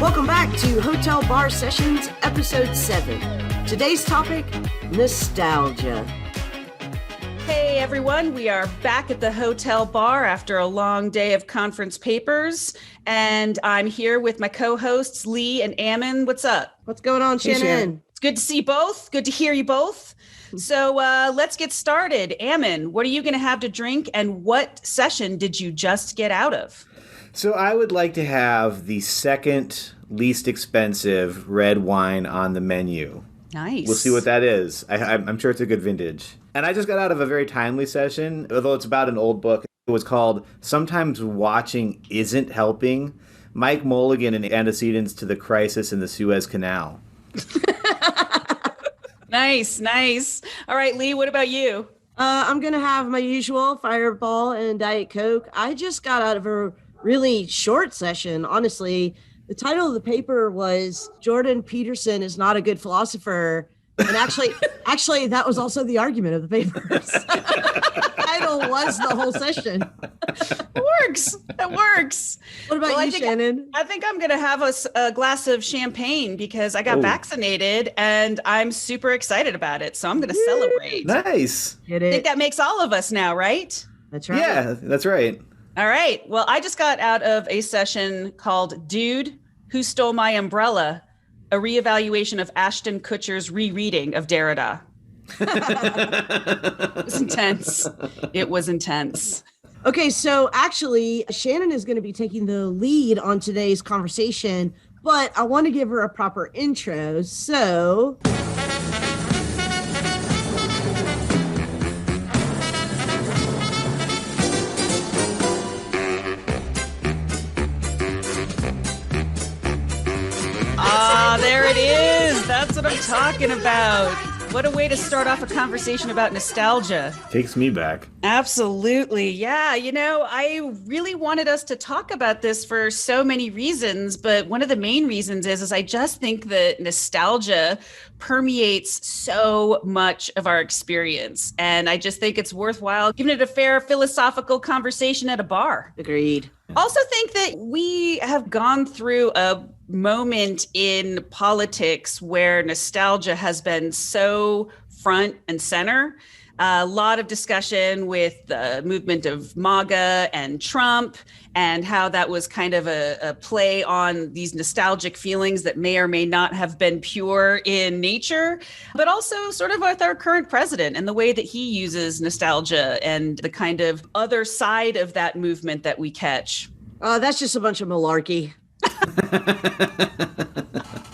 Welcome back to Hotel Bar Sessions, Episode 7. Today's topic, nostalgia. Hey everyone, we are back at the hotel bar after a long day of conference papers, and I'm here with my co-hosts Lee and Ammon. What's up? What's going on, Shannon? Hey, Shannon. It's good to see you both. Good to hear you both. So let's get started. Ammon, what are you going to have to drink, and what session did you just get out of? So I would like to have the second least expensive red wine on the menu. Nice. We'll see what that is. I'm sure it's a good vintage. And I just got out of a very timely session, although it's about an old book. It was called Sometimes Watching Isn't Helping, Mike Mulligan and Antecedents to the Crisis in the Suez Canal. Nice. All right, Lee, what about you? I'm going to have my usual Fireball and Diet Coke. I just got out of a really short session, honestly. The title of the paper was Jordan Peterson is not a good philosopher. And actually, that was also the argument of the paper. The title was the whole session. That works. What about you, Shannon? I think I'm going to have a glass of champagne because I got vaccinated and I'm super excited about it. So I'm going to celebrate. Nice. I think that makes all of us now, right? That's right. Yeah, that's right. All right. Well, I just got out of a session called Dude, Who Stole My Umbrella? A reevaluation of Ashton Kutcher's rereading of Derrida. It was intense. Okay, so actually, Shannon is going to be taking the lead on today's conversation, but I want to give her a proper intro. So... there it is. That's what I'm talking about. What a way to start off a conversation about nostalgia. Takes me back. Absolutely. Yeah. I really wanted us to talk about this for so many reasons, but one of the main reasons is I just think that nostalgia permeates so much of our experience. And I just think it's worthwhile giving it a fair philosophical conversation at a bar. Agreed. Also think that we have gone through a moment in politics where nostalgia has been so front and center. A lot of discussion with the movement of MAGA and Trump and how that was kind of a play on these nostalgic feelings that may or may not have been pure in nature, but also sort of with our current president and the way that he uses nostalgia and the kind of other side of that movement that we catch. That's just a bunch of malarkey.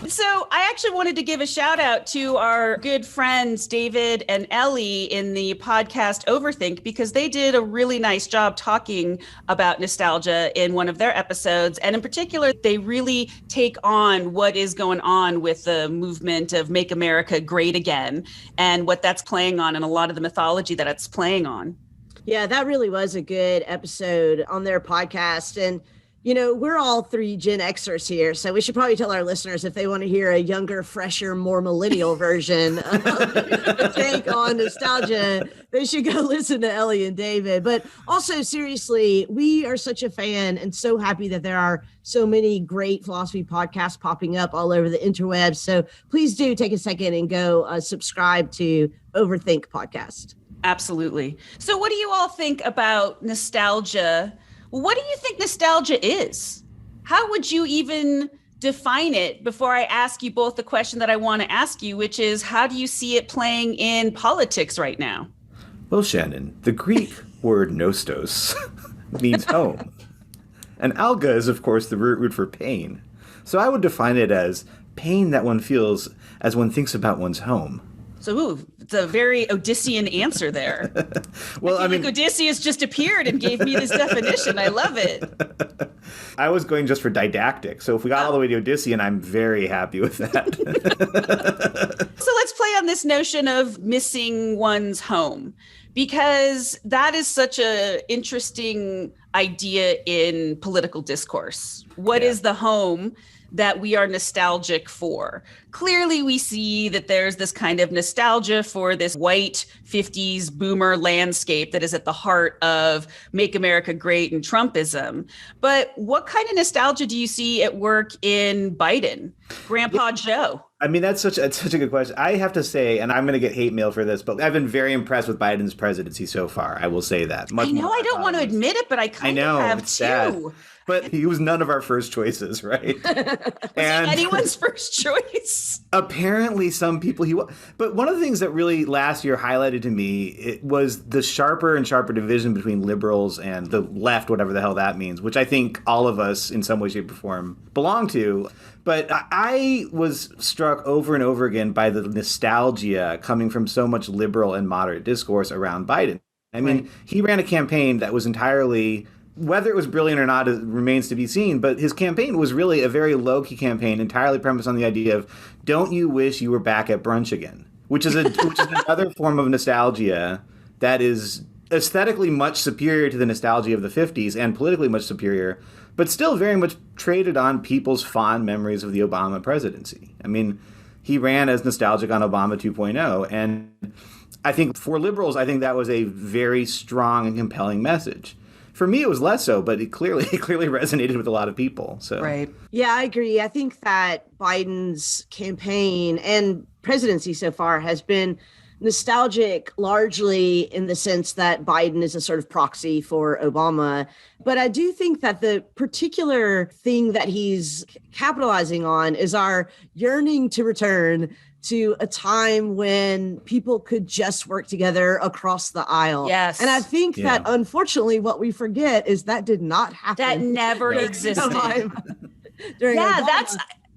So I actually wanted to give a shout out to our good friends, David and Ellie, in the podcast Overthink, because they did a really nice job talking about nostalgia in one of their episodes. And in particular, they really take on what is going on with the movement of Make America Great Again and what that's playing on and a lot of the mythology that it's playing on. Yeah, that really was a good episode on their podcast. And we're all three Gen Xers here, so we should probably tell our listeners if they want to hear a younger, fresher, more millennial version of take on nostalgia, they should go listen to Ellie and David. But also, seriously, we are such a fan and so happy that there are so many great philosophy podcasts popping up all over the interwebs. So please do take a second and go subscribe to Overthink podcast. Absolutely. So what do you all think about nostalgia? What do you think nostalgia is? How would you even define it before I ask you both the question that I want to ask you, which is, how do you see it playing in politics right now? Well, Shannon, the Greek word nostos means home. And alga is, of course, the root word for pain. So I would define it as pain that one feels as one thinks about one's home. So, it's a very Odyssean answer there. Well, I mean, like Odysseus just appeared and gave me this definition. I love it. I was going just for didactic. So if we got all the way to Odyssean, I'm very happy with that. So let's play on this notion of missing one's home, because that is such a interesting idea in political discourse? What is the home that we are nostalgic for? Clearly, we see that there's this kind of nostalgia for this white 50s boomer landscape that is at the heart of Make America Great and Trumpism. But what kind of nostalgia do you see at work in Biden, Grandpa Joe? I mean, that's such a good question. I have to say, and I'm going to get hate mail for this, but I've been very impressed with Biden's presidency so far. I will say that. I know I don't want to admit it, but I kind of have too. Sad. But he was none of our first choices, right? And anyone's first choice? Apparently some people but one of the things that really last year highlighted to me, it was the sharper and sharper division between liberals and the left, whatever the hell that means, which I think all of us in some way, shape, or form belong to. But I was struck over and over again by the nostalgia coming from so much liberal and moderate discourse around Biden. I mean, He ran a campaign that was entirely, whether it was brilliant or not, it remains to be seen. But his campaign was really a very low-key campaign, entirely premised on the idea of, don't you wish you were back at brunch again? Which is another form of nostalgia that is aesthetically much superior to the nostalgia of the 50s and politically much superior, but still very much traded on people's fond memories of the Obama presidency. I mean, he ran as nostalgic on Obama 2.0, and I think for liberals, I think that was a very strong and compelling message. For me, it was less so, but it clearly resonated with a lot of people. So, right. Yeah, I agree. I think that Biden's campaign and presidency so far has been nostalgic largely in the sense that Biden is a sort of proxy for Obama. But I do think that the particular thing that he's capitalizing on is our yearning to return to a time when people could just work together across the aisle. Yes. And I think that unfortunately what we forget is that did not happen. That never existed.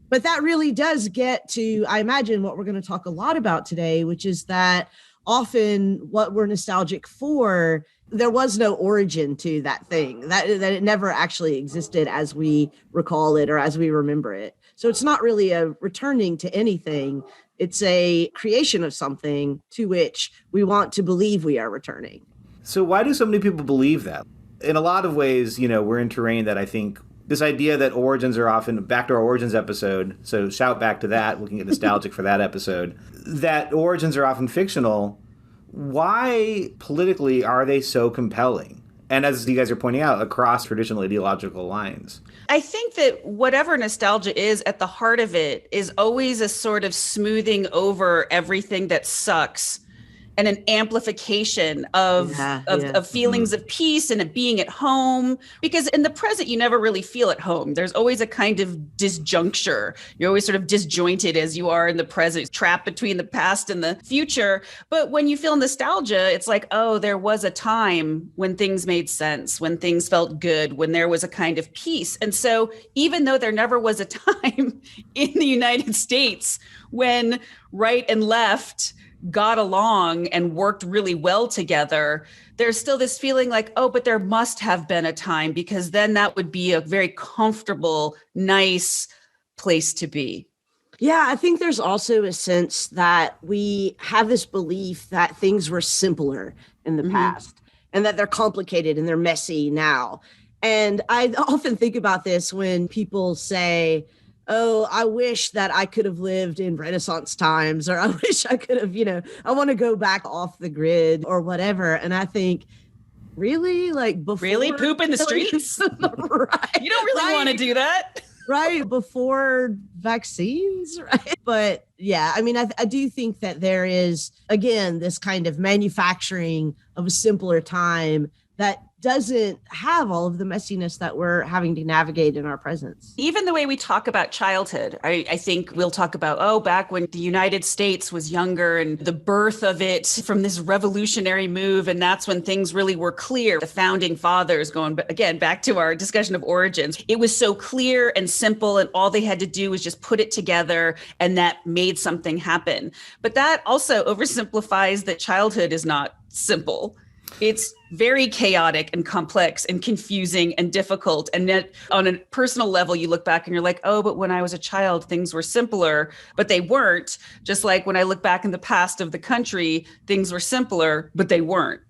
But that really does get to, I imagine, what we're going to talk a lot about today, which is that often what we're nostalgic for, there was no origin to that thing, that it never actually existed as we recall it or as we remember it. So it's not really a returning to anything. It's a creation of something to which we want to believe we are returning. So why do so many people believe that? In a lot of ways, we're in terrain that I think this idea that origins are often, back to our origins episode, so shout back to that, we can get nostalgic for that episode, that origins are often fictional. Why politically are they so compelling? And as you guys are pointing out, across traditional ideological lines. I think that whatever nostalgia is, at the heart of it is always a sort of smoothing over everything that sucks and an amplification of feelings of peace and of being at home. Because in the present, you never really feel at home. There's always a kind of disjuncture. You're always sort of disjointed as you are in the present, trapped between the past and the future. But when you feel nostalgia, it's like, oh, there was a time when things made sense, when things felt good, when there was a kind of peace. And so even though there never was a time in the United States when right and left got along and worked really well together, there's still this feeling like, oh, but there must have been a time, because then that would be a very comfortable, nice place to be. Yeah, I think there's also a sense that we have this belief that things were simpler in the past and that they're complicated and they're messy now. And I often think about this when people say, oh, I wish that I could have lived in Renaissance times, or I wish I could have, I want to go back off the grid or whatever. And I think, really? Like before? Really? Poop in the streets? Right. You don't really want to do that. Right. Before vaccines, right? But yeah, I mean, I do think that there is, again, this kind of manufacturing of a simpler time that doesn't have all of the messiness that we're having to navigate in our presence. Even the way we talk about childhood, I think we'll talk about, back when the United States was younger and the birth of it from this revolutionary move. And that's when things really were clear. The founding fathers, going again, back to our discussion of origins, it was so clear and simple, and all they had to do was just put it together, and that made something happen. But that also oversimplifies that childhood is not simple. It's very chaotic and complex and confusing and difficult. And yet on a personal level, you look back and you're like, oh, but when I was a child, things were simpler, but they weren't. Just like when I look back in the past of the country, things were simpler, but they weren't.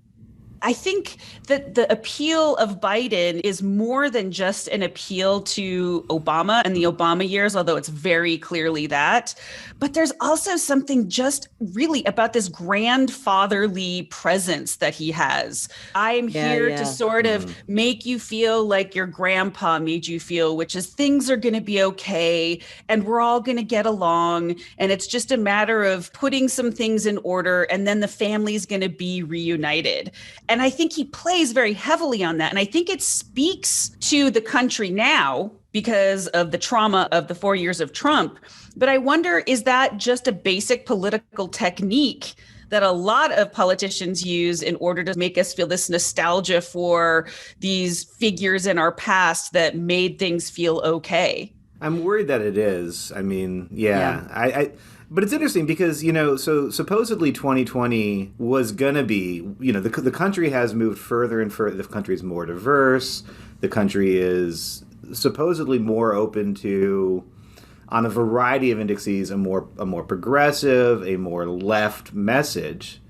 I think that the appeal of Biden is more than just an appeal to Obama and the Obama years, although it's very clearly that. But there's also something just really about this grandfatherly presence that he has. I'm here to sort of make you feel like your grandpa made you feel, which is things are going to be okay and we're all going to get along. And it's just a matter of putting some things in order and then the family's going to be reunited. And I think he plays very heavily on that. And I think it speaks to the country now because of the trauma of the 4 years of Trump. But I wonder, is that just a basic political technique that a lot of politicians use in order to make us feel this nostalgia for these figures in our past that made things feel okay? I'm worried that it is. I mean, I but it's interesting because, so supposedly 2020 was going to be, the country has moved further and further. The country is more diverse. The country is supposedly more open to, on a variety of indices, a more progressive, a more left message.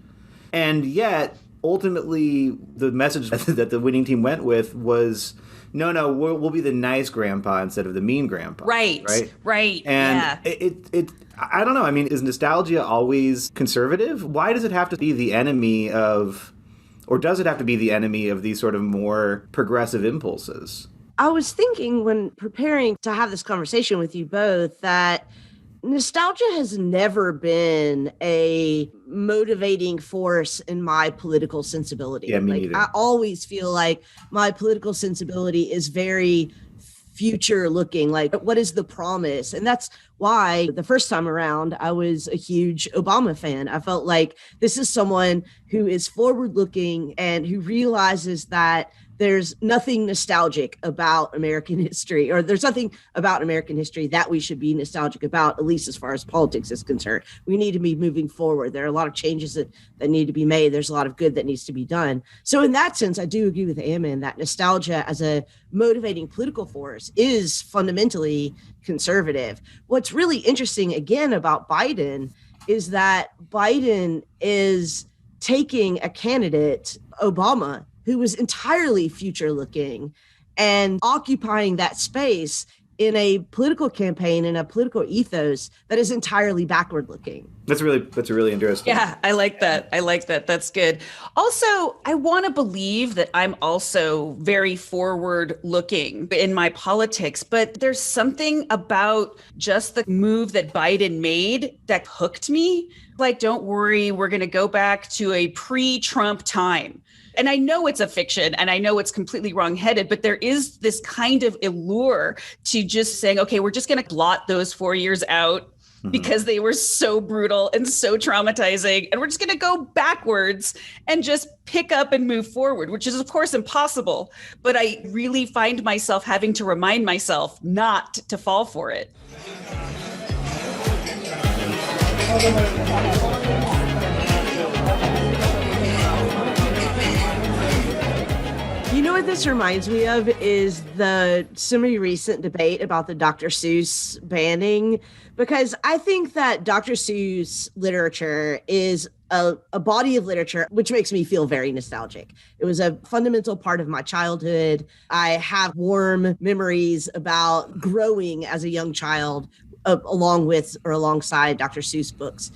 And yet, ultimately, the message that the winning team went with was, no, we'll be the nice grandpa instead of the mean grandpa. Right. And it I don't know. I mean, is nostalgia always conservative? Why does it have to be the enemy of, or does it have to be the enemy of these sort of more progressive impulses? I was thinking when preparing to have this conversation with you both that nostalgia has never been a motivating force in my political sensibility. Yeah, me neither. I always feel like my political sensibility is very future looking, like what is the promise? And that's why the first time around, I was a huge Obama fan. I felt like this is someone who is forward looking and who realizes that there's nothing nostalgic about American history, or there's nothing about American history that we should be nostalgic about, at least as far as politics is concerned. We need to be moving forward. There are a lot of changes that need to be made. There's a lot of good that needs to be done. So in that sense, I do agree with Ammon that nostalgia as a motivating political force is fundamentally conservative. What's really interesting, again, about Biden is that Biden is taking a candidate, Obama, who was entirely future looking and occupying that space in a political campaign and a political ethos that is entirely backward looking. That's really interesting. Yeah, I like that. That's good. Also, I want to believe that I'm also very forward looking in my politics, but there's something about just the move that Biden made that hooked me. Like, don't worry, we're going to go back to a pre-Trump time. And I know it's a fiction and I know it's completely wrongheaded, but there is this kind of allure to just saying, okay, we're just going to blot those 4 years out because they were so brutal and so traumatizing. And we're just going to go backwards and just pick up and move forward, which is, of course, impossible. But I really find myself having to remind myself not to fall for it. You know what this reminds me of is the semi-recent debate about the Dr. Seuss banning, because I think that Dr. Seuss literature is a body of literature which makes me feel very nostalgic. It was a fundamental part of my childhood. I have warm memories about growing as a young child along with or alongside Dr. Seuss books.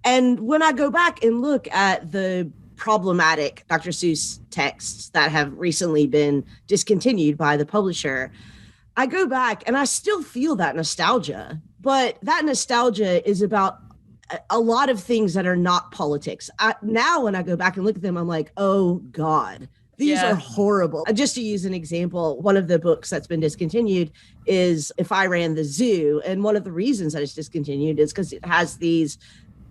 And when I go back and look at the problematic Dr. Seuss texts that have recently been discontinued by the publisher, I go back and I still feel that nostalgia, but that nostalgia is about a lot of things that are not politics. Now, when I go back and look at them, I'm like, oh God, these are horrible. Just to use an example, one of the books that's been discontinued is If I Ran the Zoo. And one of the reasons that it's discontinued is because it has these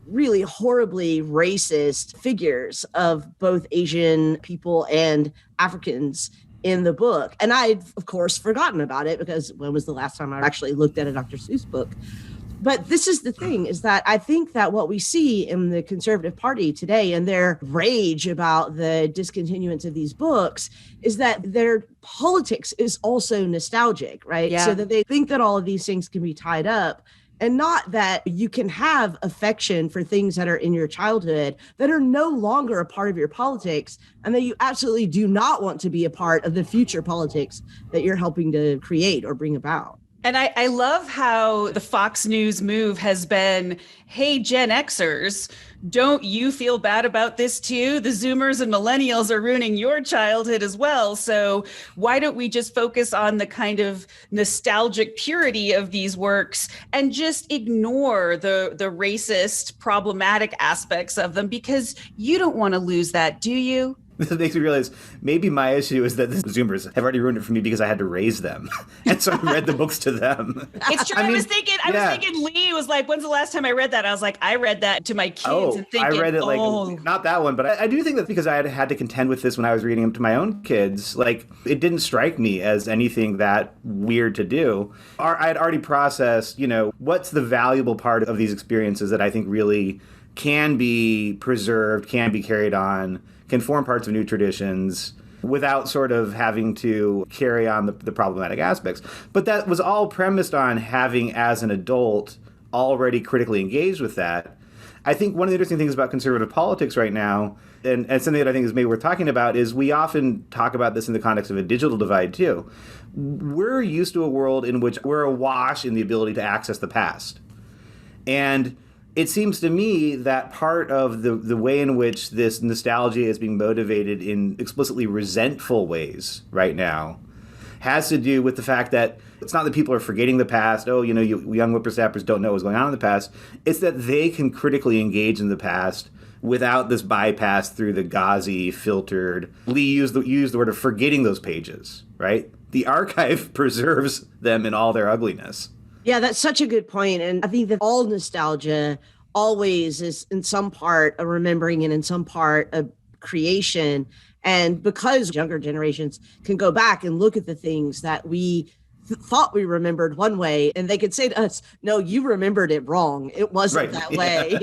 really horribly racist figures of both Asian people and Africans in the book. And I'd, of course, forgotten about it because when was the last time I actually looked at a Dr. Seuss book? But this is the thing, is that I think that what we see in the Conservative Party today and their rage about the discontinuance of these books is that their politics is also nostalgic, right? Yeah. So that they think that all of these things can be tied up And not that you can have affection for things that are in your childhood that are no longer a part of your politics, and that you absolutely do not want to be a part of the future politics that you're helping to create or bring about. And I love how the Fox News move has been, hey, Gen Xers, don't you feel bad about this too? The Zoomers and Millennials are ruining your childhood as well. So why don't we just focus on the kind of nostalgic purity of these works and just ignore the racist, problematic aspects of them? Because you don't want to lose that, do you? This makes me realize maybe my issue is that the Zoomers have already ruined it for me because I had to raise them. And so I read the books to them. It's true. I was thinking Lee was like, when's the last time I read that? I was like, I read that to my kids and thinking, I read it not that one, but I do think that because I had to contend with this when I was reading them to my own kids, like it didn't strike me as anything that weird to do. I had already processed, what's the valuable part of these experiences that I think really can be preserved, can be carried on, can form parts of new traditions without sort of having to carry on the problematic aspects. But that was all premised on having, as an adult, already critically engaged with that. I think one of the interesting things about conservative politics right now, and something that I think is maybe worth talking about, is we often talk about this in the context of a digital divide too. We're used to a world in which we're awash in the ability to access the past. And it seems to me that part of the way in which this nostalgia is being motivated in explicitly resentful ways right now has to do with the fact that it's not that people are forgetting the past. Oh, you young whippersnappers don't know what's going on in the past. It's that they can critically engage in the past without this bypass through the gauzy, filtered. Lee used the word of forgetting those pages, right? The archive preserves them in all their ugliness. Yeah, that's such a good point. And I think that all nostalgia always is in some part a remembering and in some part a creation. And because younger generations can go back and look at the things that we thought we remembered one way, and they could say to us, no, you remembered it wrong. It wasn't that way.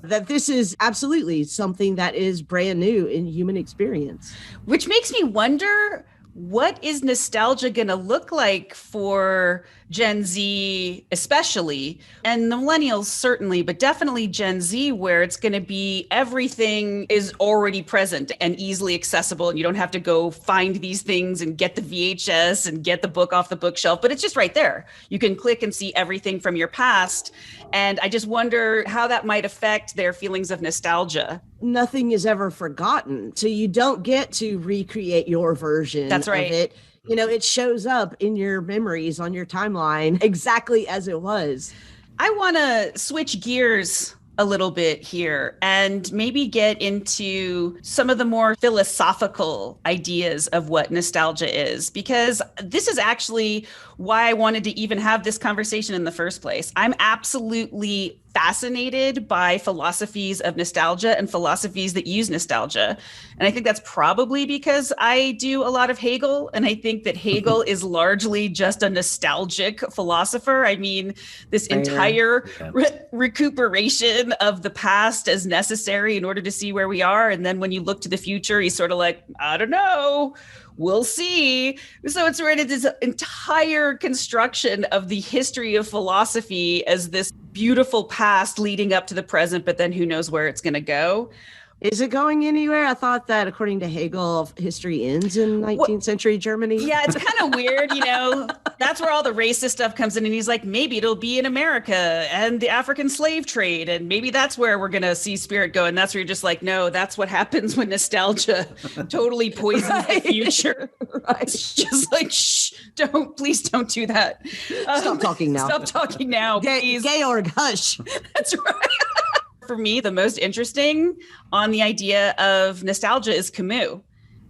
That this is absolutely something that is brand new in human experience. Which makes me wonder, what is nostalgia going to look like for Gen Z especially, and the millennials certainly, but definitely Gen Z, where it's going to be everything is already present and easily accessible, and you don't have to go find these things and get the VHS and get the book off the bookshelf, but it's just right there. You can click and see everything from your past. And I just wonder how that might affect their feelings of nostalgia. Nothing is ever forgotten. So you don't get to recreate your version of it. It shows up in your memories on your timeline exactly as it was. I want to switch gears a little bit here and maybe get into some of the more philosophical ideas of what nostalgia is, because this is actually why I wanted to even have this conversation in the first place. I'm absolutely fascinated by philosophies of nostalgia and philosophies that use nostalgia. And I think that's probably because I do a lot of Hegel. And I think that Hegel is largely just a nostalgic philosopher. I mean, this entire recuperation of the past as necessary in order to see where we are. And then when you look to the future, he's sort of like, I don't know, we'll see. So it's sort of this entire construction of the history of philosophy as this beautiful past leading up to the present, but then who knows where it's going to go. Is it going anywhere? I thought that according to Hegel, history ends in 19th century Germany. Yeah, it's kind of weird, that's where all the racist stuff comes in. And he's like, maybe it'll be in America and the African slave trade. And maybe that's where we're going to see spirit go. And that's where you're just like, no, that's what happens when nostalgia totally poisons the future. Right. It's just like, shh, please don't do that. Stop talking now. Stop talking now, please. Georg, hush. That's right. For me, the most interesting on the idea of nostalgia is Camus.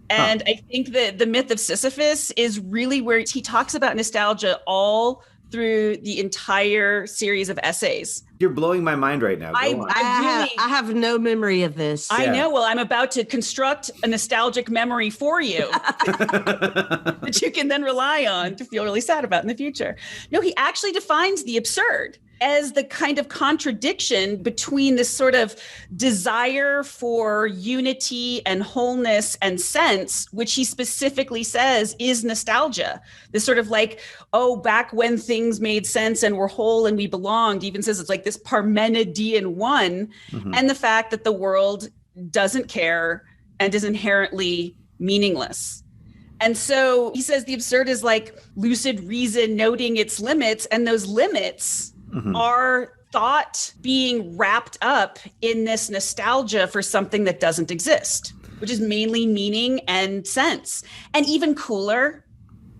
And I think that the myth of Sisyphus is really where he talks about nostalgia all through the entire series of essays. You're blowing my mind right now. I have no memory of this. I know. Well, I'm about to construct a nostalgic memory for you that you can then rely on to feel really sad about in the future. No, he actually defines the absurd. as the kind of contradiction between this sort of desire for unity and wholeness and sense, which he specifically says is nostalgia. This sort of like, oh, back when things made sense and were whole and we belonged, even says it's like this Parmenidean one, and the fact that the world doesn't care and is inherently meaningless. And so he says the absurd is like lucid reason noting its limits, and those limits are thought being wrapped up in this nostalgia for something that doesn't exist, which is mainly meaning and sense. And even cooler,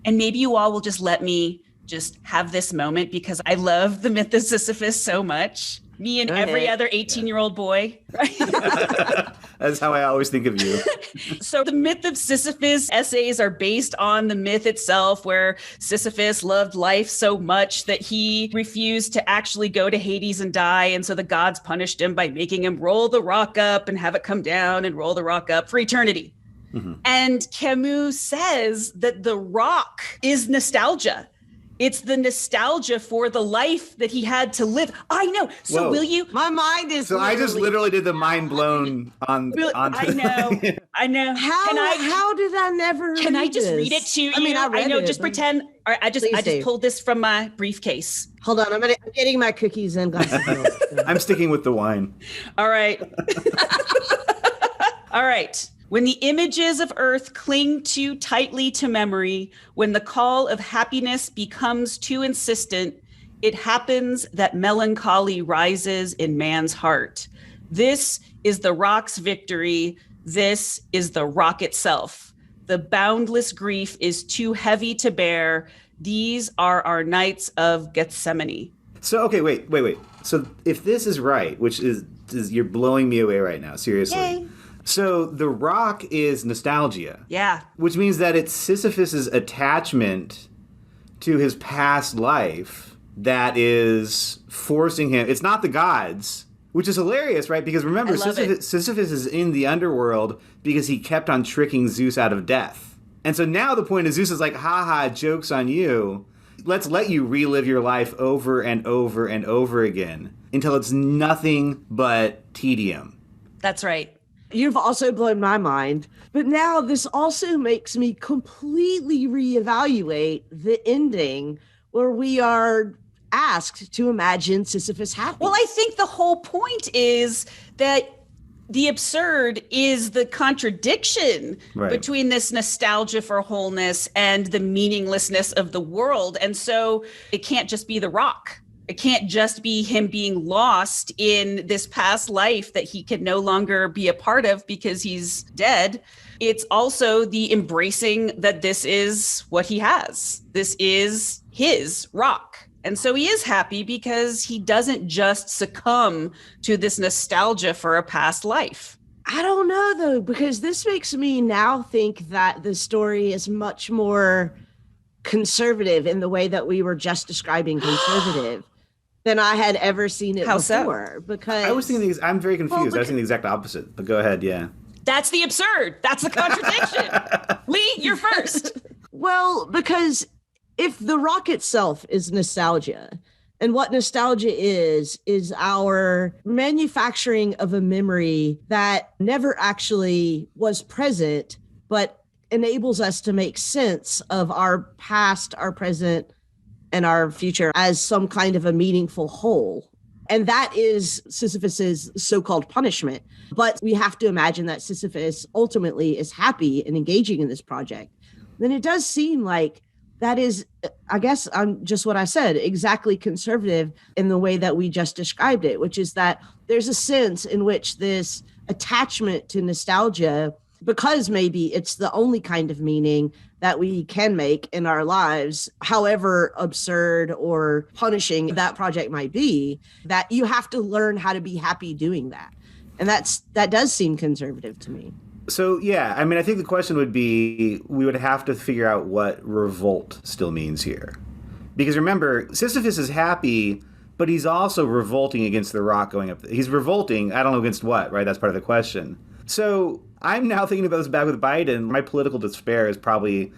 and maybe you all will just let me just have this moment because I love the myth of Sisyphus so much. Me and every other 18-year-old boy, right? That's how I always think of you. So the myth of Sisyphus essays are based on the myth itself, where Sisyphus loved life so much that he refused to actually go to Hades and die. And so the gods punished him by making him roll the rock up and have it come down and roll the rock up for eternity. And Camus says that the rock is nostalgia. It's the nostalgia for the life that he had to live. I know. So will you? My mind is. So I just literally did the mind blown on. I know. How did I never? Can I just read it to you? I know. Just pretend. All right, I just pulled this from my briefcase. Hold on. I'm getting my cookies and glass of milk. I'm sticking with the wine. All right. All right. When the images of earth cling too tightly to memory, when the call of happiness becomes too insistent, it happens that melancholy rises in man's heart. This is the rock's victory. This is the rock itself. The boundless grief is too heavy to bear. These are our nights of Gethsemane. So, okay, wait. So if this is right, which is you're blowing me away right now, seriously. Yay. So the rock is nostalgia. Yeah. Which means that it's Sisyphus's attachment to his past life that is forcing him. It's not the gods, which is hilarious, right? Because remember, Sisyphus is in the underworld because he kept on tricking Zeus out of death. And so now the point is Zeus is like, haha, joke's on you. Let's let you relive your life over and over and over again until it's nothing but tedium. That's right. You've also blown my mind. But now this also makes me completely reevaluate the ending where we are asked to imagine Sisyphus happy. Well, I think the whole point is that the absurd is the contradiction between this nostalgia for wholeness and the meaninglessness of the world. And so it can't just be the rock. It can't just be him being lost in this past life that he can no longer be a part of because he's dead. It's also the embracing that this is what he has. This is his rock. And so he is happy because he doesn't just succumb to this nostalgia for a past life. I don't know, though, because this makes me now think that the story is much more conservative in the way that we were just describing conservative than I had ever seen it before. So? Because I was thinking I'm very confused. I was thinking the exact opposite, but go ahead, yeah. That's the absurd. That's the contradiction. Lee, you're first. Well, because if the rock itself is nostalgia, and what nostalgia is our manufacturing of a memory that never actually was present, but enables us to make sense of our past, our present, and our future as some kind of a meaningful whole. And that is Sisyphus's so-called punishment. But we have to imagine that Sisyphus ultimately is happy and engaging in this project. Then it does seem like that is, I guess, just what I said, exactly conservative in the way that we just described it, which is that there's a sense in which this attachment to nostalgia, because maybe it's the only kind of meaning that we can make in our lives, however absurd or punishing that project might be, that you have to learn how to be happy doing that. And that does seem conservative to me. So, yeah, I mean, I think the question would be, we would have to figure out what revolt still means here. Because remember, Sisyphus is happy, but he's also revolting against the rock going up. He's revolting, I don't know against what, right? That's part of the question. So I'm now thinking about this back with Biden. My political despair is probably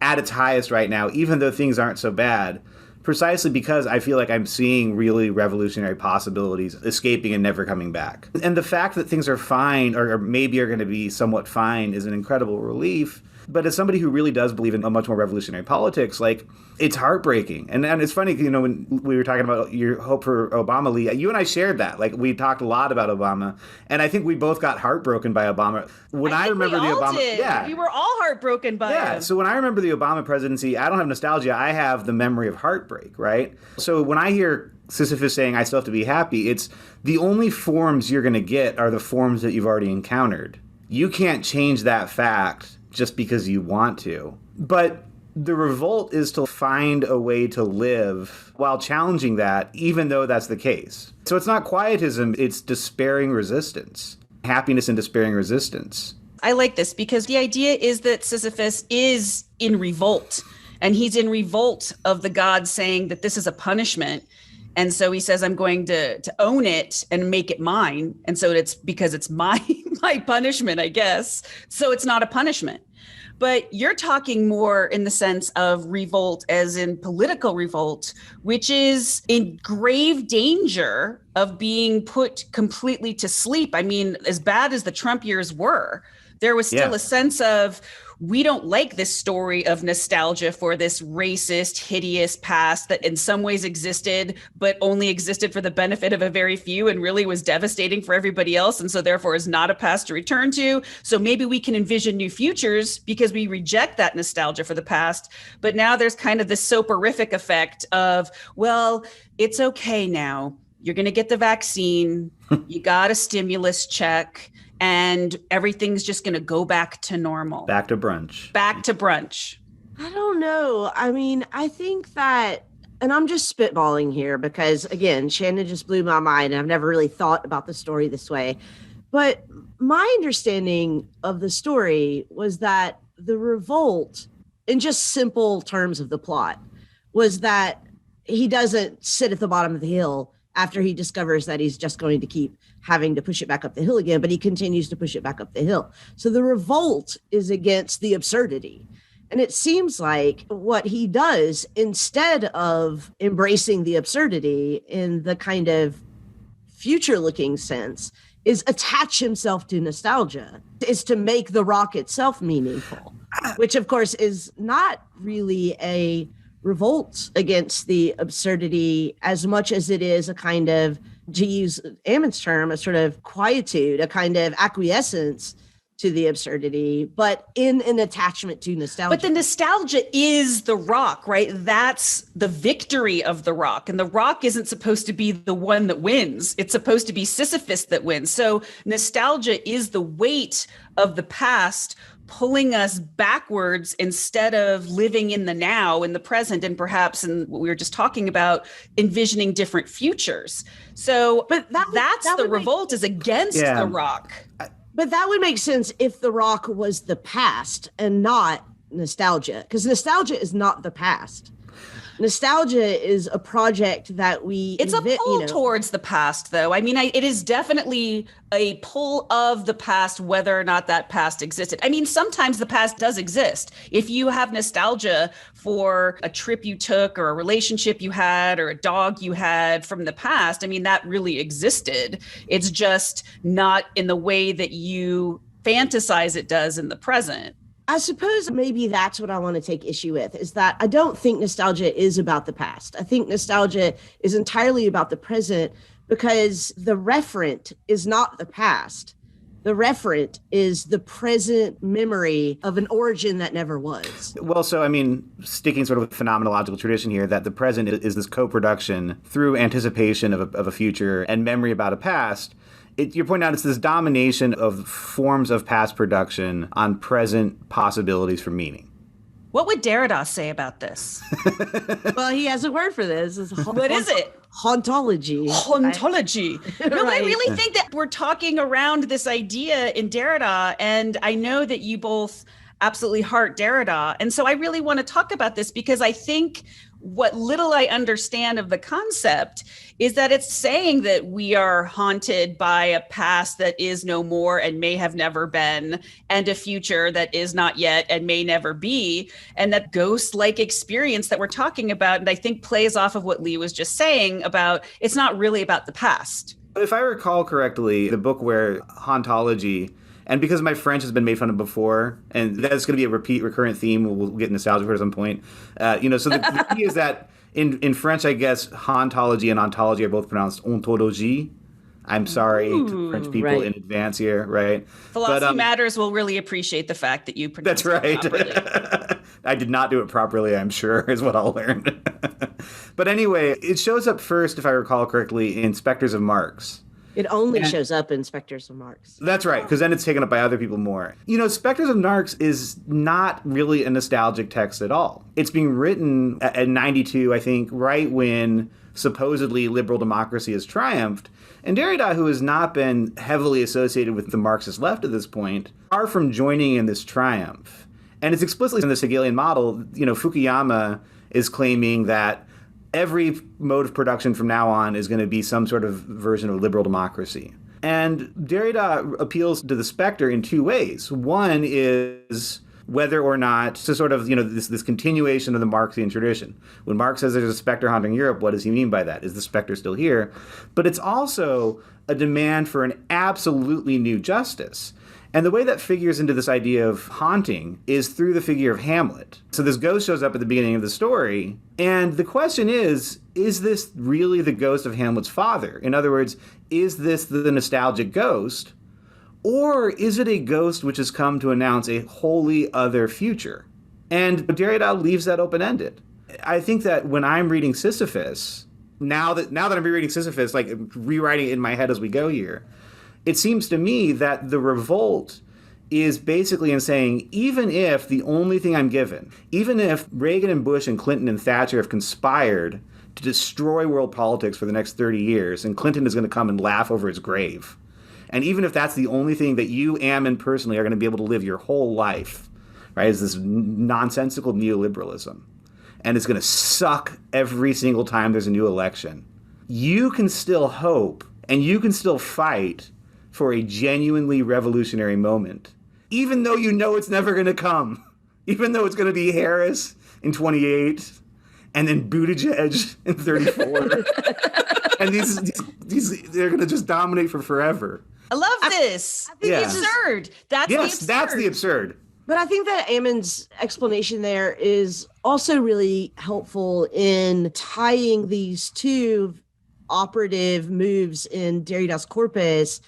at its highest right now, even though things aren't so bad. precisely because I feel like I'm seeing really revolutionary possibilities escaping and never coming back. And the fact that things are fine or maybe are going to be somewhat fine is an incredible relief. But as somebody who really does believe in a much more revolutionary politics, like, it's heartbreaking. And it's funny, when we were talking about your hope for Obama, Lee, you and I shared that. Like, we talked a lot about Obama. And I think we both got heartbroken by Obama. When I remember the Obama, did. Yeah, we were all heartbroken by him. So when I remember the Obama presidency, I don't have nostalgia. I have the memory of heartbreak, right? So when I hear Sisyphus saying, I still have to be happy, it's the only forms you're going to get are the forms that you've already encountered. You can't change that fact just because you want to. But the revolt is to find a way to live while challenging that, even though that's the case. So it's not quietism, it's despairing resistance. Happiness and despairing resistance. I like this because the idea is that Sisyphus is in revolt, and he's in revolt of the gods saying that this is a punishment. And so he says, I'm going to own it and make it mine. And so it's because it's my punishment, I guess. So it's not a punishment. But you're talking more in the sense of revolt as in political revolt, which is in grave danger of being put completely to sleep. I mean, as bad as the Trump years were, there was still a sense of, we don't like this story of nostalgia for this racist, hideous past that in some ways existed, but only existed for the benefit of a very few and really was devastating for everybody else. And so therefore is not a past to return to. So maybe we can envision new futures because we reject that nostalgia for the past. But now there's kind of this soporific effect of, well, it's okay now. You're going to get the vaccine. You got a stimulus check. And everything's just going to go back to normal. Back to brunch. Back to brunch. I don't know. I mean, I think that, and I'm just spitballing here because, again, Shannon just blew my mind. And I've never really thought about the story this way. But my understanding of the story was that the revolt, in just simple terms of the plot, was that he doesn't sit at the bottom of the hill after he discovers that he's just going to keep having to push it back up the hill again, but he continues to push it back up the hill. So the revolt is against the absurdity. And it seems like what he does, instead of embracing the absurdity in the kind of future-looking sense, is attach himself to nostalgia, is to make the rock itself meaningful, which of course is not really a revolt against the absurdity as much as it is a kind of, to use Ammon's term, a sort of quietude, a kind of acquiescence to the absurdity, but in an attachment to nostalgia. But the nostalgia is the rock, right? That's the victory of the rock. And the rock isn't supposed to be the one that wins. It's supposed to be Sisyphus that wins. So nostalgia is the weight of the past pulling us backwards instead of living in the now, in the present, and perhaps in what we were just talking about, envisioning different futures. So but that's the revolt is against the rock. But that would make sense if the rock was the past and not nostalgia, because nostalgia is not the past. Nostalgia is a project that it's a pull towards the past, though. I mean, it is definitely a pull of the past, whether or not that past existed. I mean, sometimes the past does exist. If you have nostalgia for a trip you took or a relationship you had or a dog you had from the past, I mean, that really existed. It's just not in the way that you fantasize it does in the present. I suppose maybe that's what I want to take issue with, is that I don't think nostalgia is about the past. I think nostalgia is entirely about the present, because the referent is not the past. The referent is the present memory of an origin that never was. Well, so, I mean, sticking sort of with phenomenological tradition here, that the present is this co-production through anticipation of a future and memory about a past. You're pointing out it's this domination of forms of past production on present possibilities for meaning. What would Derrida say about this? Well, he has a word for this. What is it? Hauntology. Hauntology. No, Right. I really think that we're talking around this idea in Derrida, and I know that you both absolutely heart Derrida. And so I really want to talk about this because I think What little I understand of the concept is that it's saying that we are haunted by a past that is no more and may have never been, and a future that is not yet and may never be. And that ghost-like experience that we're talking about, and I think plays off of what Lee was just saying about it's not really about the past. If I recall correctly, the book where hauntology, and because my French has been made fun of before, and that's going to be a recurrent theme, we'll get nostalgic for it at some point. So the key is that in French, I guess, hauntology and ontology are both pronounced hauntology. I'm sorry to French people in advance here, right? Philosophy Matters will really appreciate the fact that you pronounced it properly. I did not do it properly, I'm sure, is what I'll learn. But anyway, it shows up first, if I recall correctly, in Spectres of Marx. It only shows up in Spectres of Marx. That's right, because then it's taken up by other people more. Spectres of Marx is not really a nostalgic text at all. It's being written at 92, I think, right when supposedly liberal democracy has triumphed. And Derrida, who has not been heavily associated with the Marxist left at this point, far from joining in this triumph. And it's explicitly in the Hegelian model, Fukuyama is claiming that every mode of production from now on is going to be some sort of version of liberal democracy. And Derrida appeals to the specter in two ways. One is whether or not to sort of, this continuation of the Marxian tradition. When Marx says there's a specter haunting Europe, what does he mean by that? Is the specter still here? But it's also a demand for an absolutely new justice. And the way that figures into this idea of haunting is through the figure of Hamlet. So this ghost shows up at the beginning of the story, and the question is this really the ghost of Hamlet's father? In other words, is this the nostalgic ghost, or is it a ghost which has come to announce a wholly other future? And Derrida leaves that open-ended. I think that when I'm reading Sisyphus, now that I'm rereading Sisyphus, like rewriting it in my head as we go here, it seems to me that the revolt is basically in saying, even if the only thing I'm given, even if Reagan and Bush and Clinton and Thatcher have conspired to destroy world politics for the next 30 years, and Clinton is going to come and laugh over his grave, and even if that's the only thing that you, Ammon, personally are going to be able to live your whole life, right, is this nonsensical neoliberalism, and it's going to suck every single time there's a new election, you can still hope, and you can still fight for a genuinely revolutionary moment, even though you know it's never going to come, even though it's going to be Harris in 28 and then Buttigieg in 34. And these they're going to just dominate for forever. I love this. I think it's absurd. That's the absurd. But I think that Ammon's explanation there is also really helpful in tying these two operative moves in Derrida's corpus.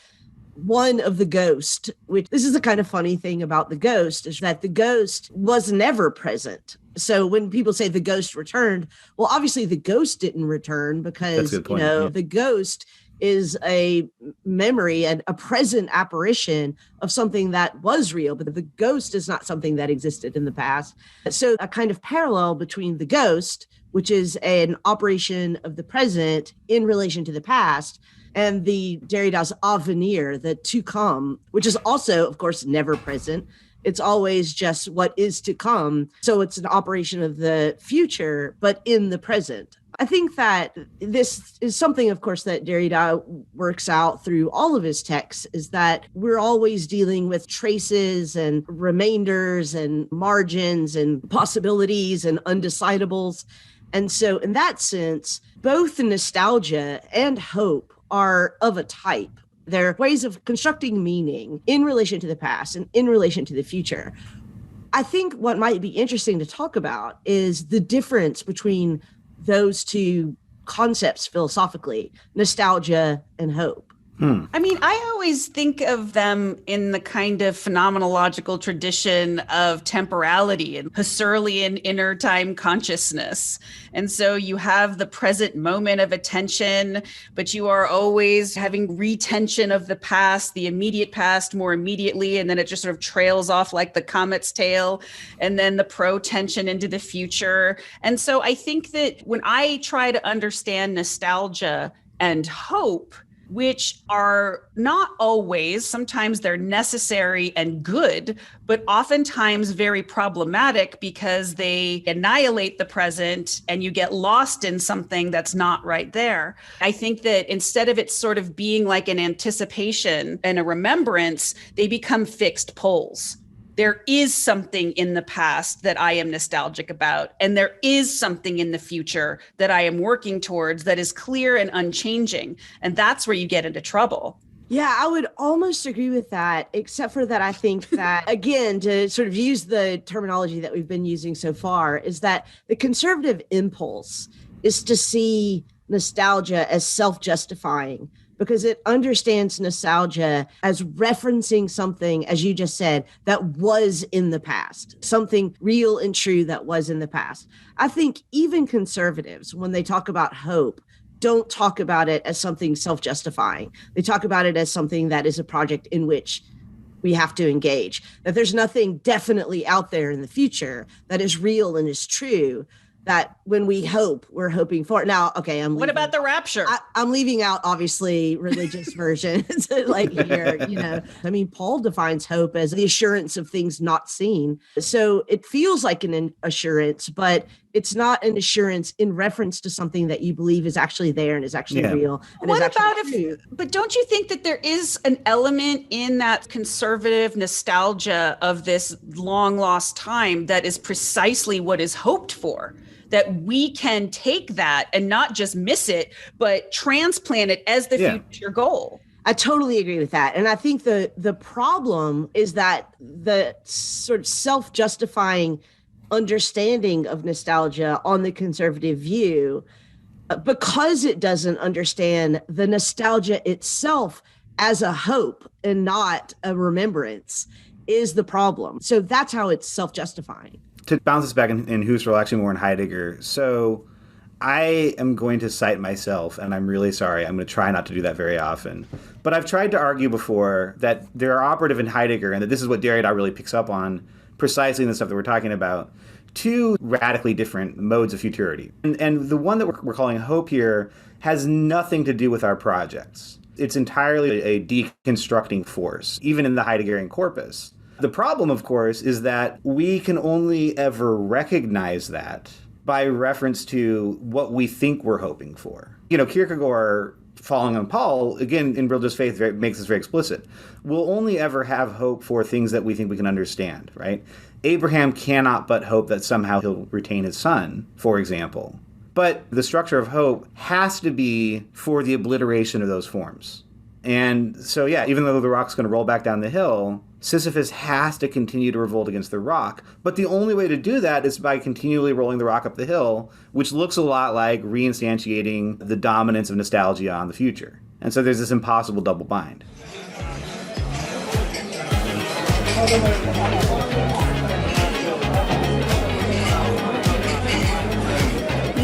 One of the ghost, which this is the kind of funny thing about the ghost, is that the ghost was never present. So when people say the ghost returned, well, obviously the ghost didn't return because, the ghost is a memory and a present apparition of something that was real, but the ghost is not something that existed in the past. So a kind of parallel between the ghost, which is an operation of the present in relation to the past, and the Derrida's avenir, the to come, which is also, of course, never present. It's always just what is to come. So it's an operation of the future, but in the present. I think that this is something, of course, that Derrida works out through all of his texts, is that we're always dealing with traces and remainders and margins and possibilities and undecidables. And so in that sense, both nostalgia and hope are of a type. They're ways of constructing meaning in relation to the past and in relation to the future. I think what might be interesting to talk about is the difference between those two concepts philosophically, nostalgia and hope. I mean, I always think of them in the kind of phenomenological tradition of temporality and Husserlian inner time consciousness. And so you have the present moment of attention, but you are always having retention of the past, the immediate past more immediately, and then it just sort of trails off like the comet's tail, and then the pro-tension into the future. And so I think that when I try to understand nostalgia and hope, which are not always, sometimes they're necessary and good, but oftentimes very problematic because they annihilate the present and you get lost in something that's not right there. I think that instead of it sort of being like an anticipation and a remembrance, they become fixed poles. There is something in the past that I am nostalgic about, and there is something in the future that I am working towards that is clear and unchanging. And that's where you get into trouble. Yeah, I would almost agree with that, except for that I think that, again, to sort of use the terminology that we've been using so far, is that the conservative impulse is to see nostalgia as self-justifying, because it understands nostalgia as referencing something, as you just said, that was in the past, something real and true that was in the past. I think even conservatives, when they talk about hope, don't talk about it as something self-justifying. They talk about it as something that is a project in which we have to engage, that there's nothing definitely out there in the future that is real and is true, that when we hope, we're hoping for. Now, okay, what about the rapture? I'm leaving out, obviously, religious versions like here, I mean, Paul defines hope as the assurance of things not seen. So it feels like an assurance, but it's not an assurance in reference to something that you believe is actually there and is actually real. And what about but don't you think that there is an element in that conservative nostalgia of this long lost time that is precisely what is hoped for? That we can take that and not just miss it, but transplant it as the future goal. I totally agree with that. And I think the problem is that the sort of self-justifying understanding of nostalgia on the conservative view, because it doesn't understand the nostalgia itself as a hope and not a remembrance, is the problem. So that's how it's self-justifying. To bounce this back in Husserl, actually more in Heidegger. So I am going to cite myself, and I'm really sorry. I'm going to try not to do that very often. But I've tried to argue before that they're operative in Heidegger, and that this is what Derrida really picks up on precisely in the stuff that we're talking about, two radically different modes of futurity. And the one that we're calling hope here has nothing to do with our projects. It's entirely a deconstructing force, even in the Heideggerian corpus. The problem, of course, is that we can only ever recognize that by reference to what we think we're hoping for. Kierkegaard, falling on Paul, again, in Religious Faith, makes this very explicit. We'll only ever have hope for things that we think we can understand, right? Abraham cannot but hope that somehow he'll retain his son, for example. But the structure of hope has to be for the obliteration of those forms. And so, even though the rock's going to roll back down the hill, Sisyphus has to continue to revolt against the rock. But the only way to do that is by continually rolling the rock up the hill, which looks a lot like reinstantiating the dominance of nostalgia on the future. And so there's this impossible double bind.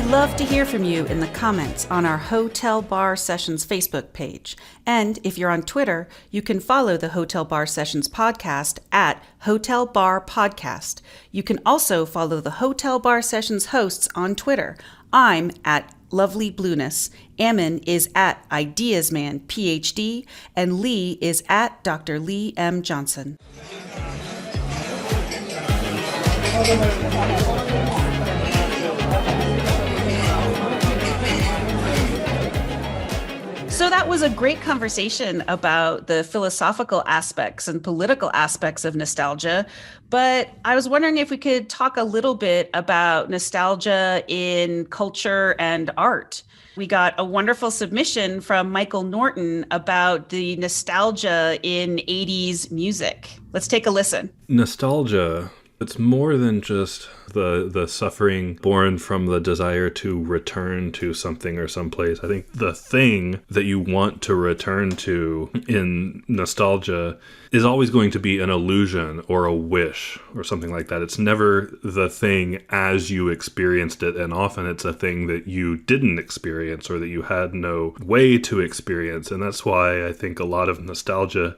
Love to hear from you in the comments on our Hotel Bar Sessions Facebook page. And if you're on Twitter, you can follow the Hotel Bar Sessions podcast at Hotel Bar Podcast. You can also follow the Hotel Bar Sessions hosts on Twitter. I'm at Lovely Blueness, Ammon is at Ideasman PhD, and Lee is at Dr. Lee M. Johnson. So that was a great conversation about the philosophical aspects and political aspects of nostalgia. But I was wondering if we could talk a little bit about nostalgia in culture and art. We got a wonderful submission from Michael Norton about the nostalgia in 80s music. Let's take a listen. Nostalgia, it's more than just the suffering born from the desire to return to something or someplace. I think the thing that you want to return to in nostalgia is always going to be an illusion or a wish or something like that. It's never the thing as you experienced it, and often it's a thing that you didn't experience or that you had no way to experience. And that's why I think a lot of nostalgia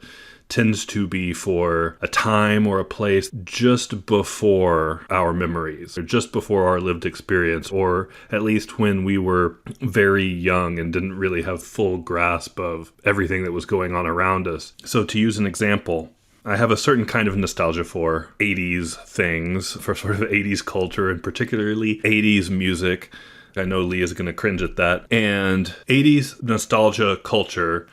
tends to be for a time or a place just before our memories, or just before our lived experience, or at least when we were very young and didn't really have full grasp of everything that was going on around us. So to use an example, I have a certain kind of nostalgia for 80s things, for sort of 80s culture, and particularly 80s music. I know Lee is going to cringe at that. And 80s nostalgia culture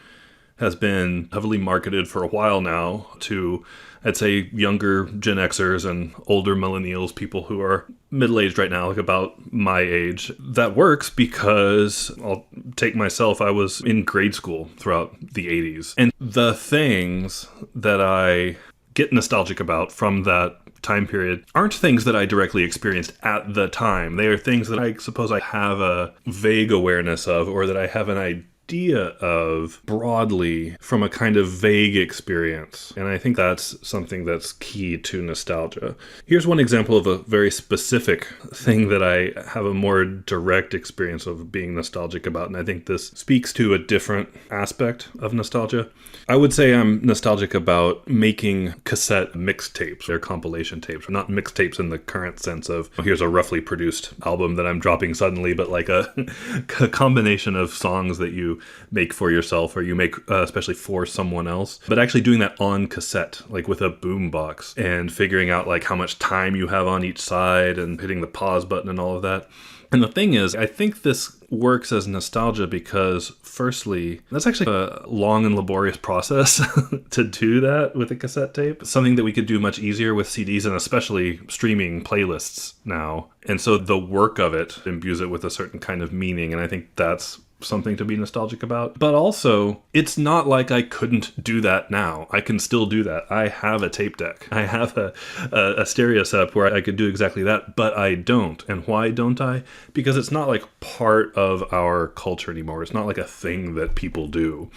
has been heavily marketed for a while now to, I'd say, younger Gen Xers and older millennials, people who are middle-aged right now, like about my age. That works because, I'll take myself, I was in grade school throughout the 80s. And the things that I get nostalgic about from that time period aren't things that I directly experienced at the time. They are things that I suppose I have a vague awareness of, or that I have an idea of broadly from a kind of vague experience. And I think that's something that's key to nostalgia. Here's one example of a very specific thing that I have a more direct experience of being nostalgic about. And I think this speaks to a different aspect of nostalgia. I would say I'm nostalgic about making cassette mixtapes. They're compilation tapes, not mixtapes in the current sense of, here's a roughly produced album that I'm dropping suddenly, but like a combination of songs that you make for yourself, or you make especially for someone else, but actually doing that on cassette, like with a boom box, and figuring out like how much time you have on each side and hitting the pause button and all of that. And the thing is, I think this works as nostalgia because, firstly, that's actually a long and laborious process to do that with a cassette tape. Something that we could do much easier with CDs, and especially streaming playlists now. And so the work of it imbues it with a certain kind of meaning, and I think that's something to be nostalgic about. But also, it's not like I couldn't do that now. I can still do that. I have a tape deck. I have a stereo setup where I could do exactly that, but I don't. And why don't I? Because it's not like part of our culture anymore. It's not like a thing that people do.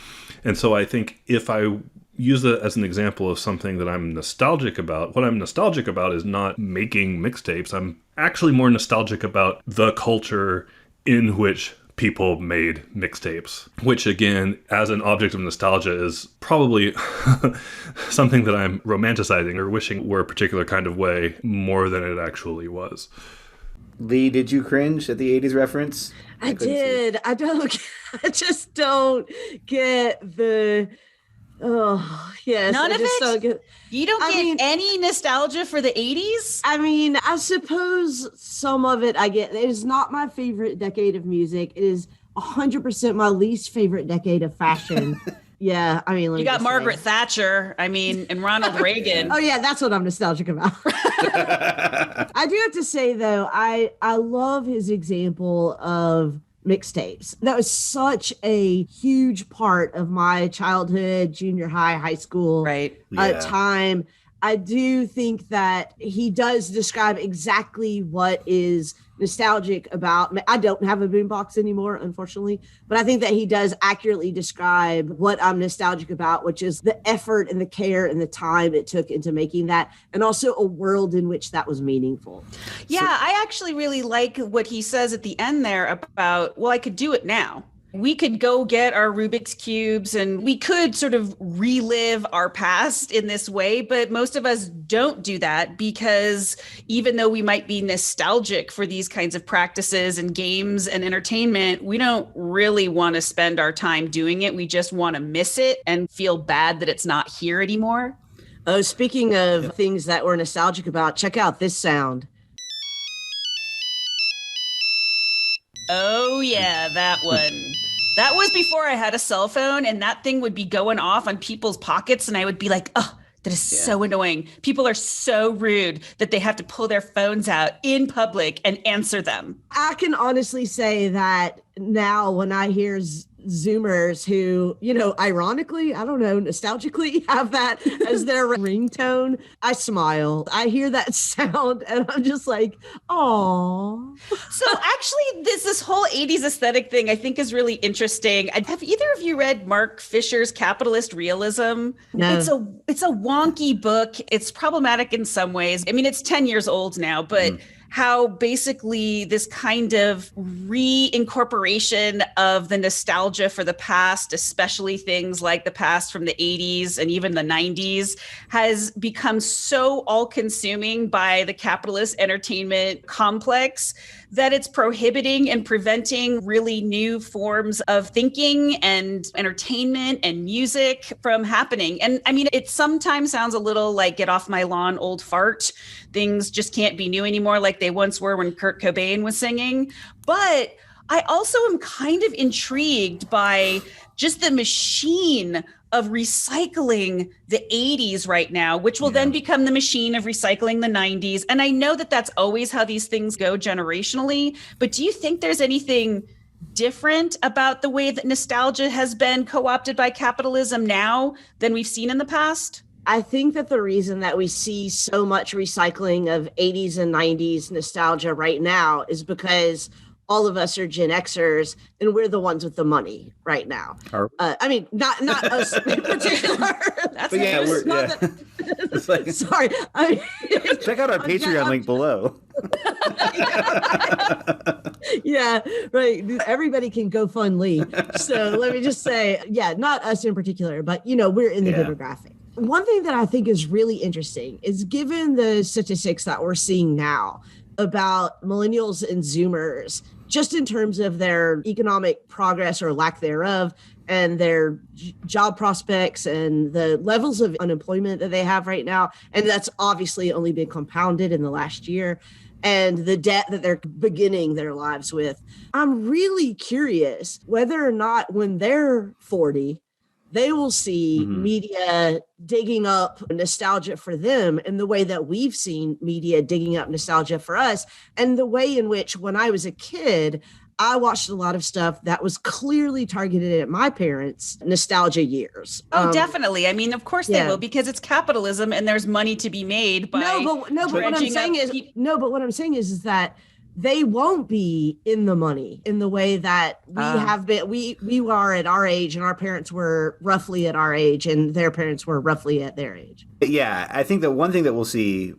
And so I think if I use that as an example of something that I'm nostalgic about, what I'm nostalgic about is not making mixtapes. I'm actually more nostalgic about the culture in which people made mixtapes, which again, as an object of nostalgia, is probably something that I'm romanticizing or wishing were a particular kind of way more than it actually was. Lee, did you cringe at the 80s reference? I did. I just don't get the... Oh, yes. None of it? Don't get, you don't get any nostalgia for the 80s? I mean, I suppose some of it I get. It is not my favorite decade of music. It is 100% my least favorite decade of fashion. Yeah, I mean, you got Margaret Thatcher, and Ronald Reagan. Oh, yeah, that's what I'm nostalgic about. I do have to say, though, I love his example of mixtapes. That was such a huge part of my childhood, junior high, high school time. I do think that he does describe exactly what is nostalgic about. I don't have a boombox anymore, unfortunately, but I think that he does accurately describe what I'm nostalgic about, which is the effort and the care and the time it took into making that, and also a world in which that was meaningful. Yeah, I actually really like what he says at the end there about, well, I could do it now. We could go get our Rubik's Cubes and we could sort of relive our past in this way, but most of us don't do that because even though we might be nostalgic for these kinds of practices and games and entertainment, we don't really want to spend our time doing it. We just want to miss it and feel bad that it's not here anymore. Oh, speaking of things that we're nostalgic about, check out this sound. Oh, yeah, that one. That was before I had a cell phone, and that thing would be going off on people's pockets, and I would be like, oh, that is so annoying. People are so rude that they have to pull their phones out in public and answer them. I can honestly say that now when I hear Zoomers who, ironically, I don't know, nostalgically have that as their ringtone, I smile. I hear that sound and I'm just like, oh. So actually, this whole 80s aesthetic thing I think is really interesting. Have either of you read Mark Fisher's Capitalist Realism? No. It's a wonky book. It's problematic in some ways. I mean, it's 10 years old now, but how basically this kind of reincorporation of the nostalgia for the past, especially things like the past from the 80s and even the 90s, has become so all-consuming by the capitalist entertainment complex that it's prohibiting and preventing really new forms of thinking and entertainment and music from happening. And I mean, it sometimes sounds a little like get off my lawn, old fart. Things just can't be new anymore like they once were when Kurt Cobain was singing. But I also am kind of intrigued by just the machine of recycling the 80s right now, which will then become the machine of recycling the 90s. And I know that that's always how these things go generationally, but do you think there's anything different about the way that nostalgia has been co-opted by capitalism now than we've seen in the past? I think that the reason that we see so much recycling of 80s and 90s nostalgia right now is because all of us are Gen Xers, and we're the ones with the money right now. I mean, not us in particular. That's It's like, sorry. check out our Patreon link below. Yeah, right. Everybody can go fund Lee. So let me just say, not us in particular, but we're in the demographic. One thing that I think is really interesting is given the statistics that we're seeing now about millennials and Zoomers, just in terms of their economic progress or lack thereof, and their job prospects and the levels of unemployment that they have right now. And that's obviously only been compounded in the last year, and the debt that they're beginning their lives with. I'm really curious whether or not when they're 40, they will see media digging up nostalgia for them in the way that we've seen media digging up nostalgia for us, and the way in which when I was a kid, I watched a lot of stuff that was clearly targeted at my parents' nostalgia years. Oh, definitely. I mean, of course they will, because it's capitalism and there's money to be made by but what I'm saying is that they won't be in the money in the way that we have been. We are at our age, and our parents were roughly at our age, and their parents were roughly at their age. Yeah, I think that one thing that we'll see,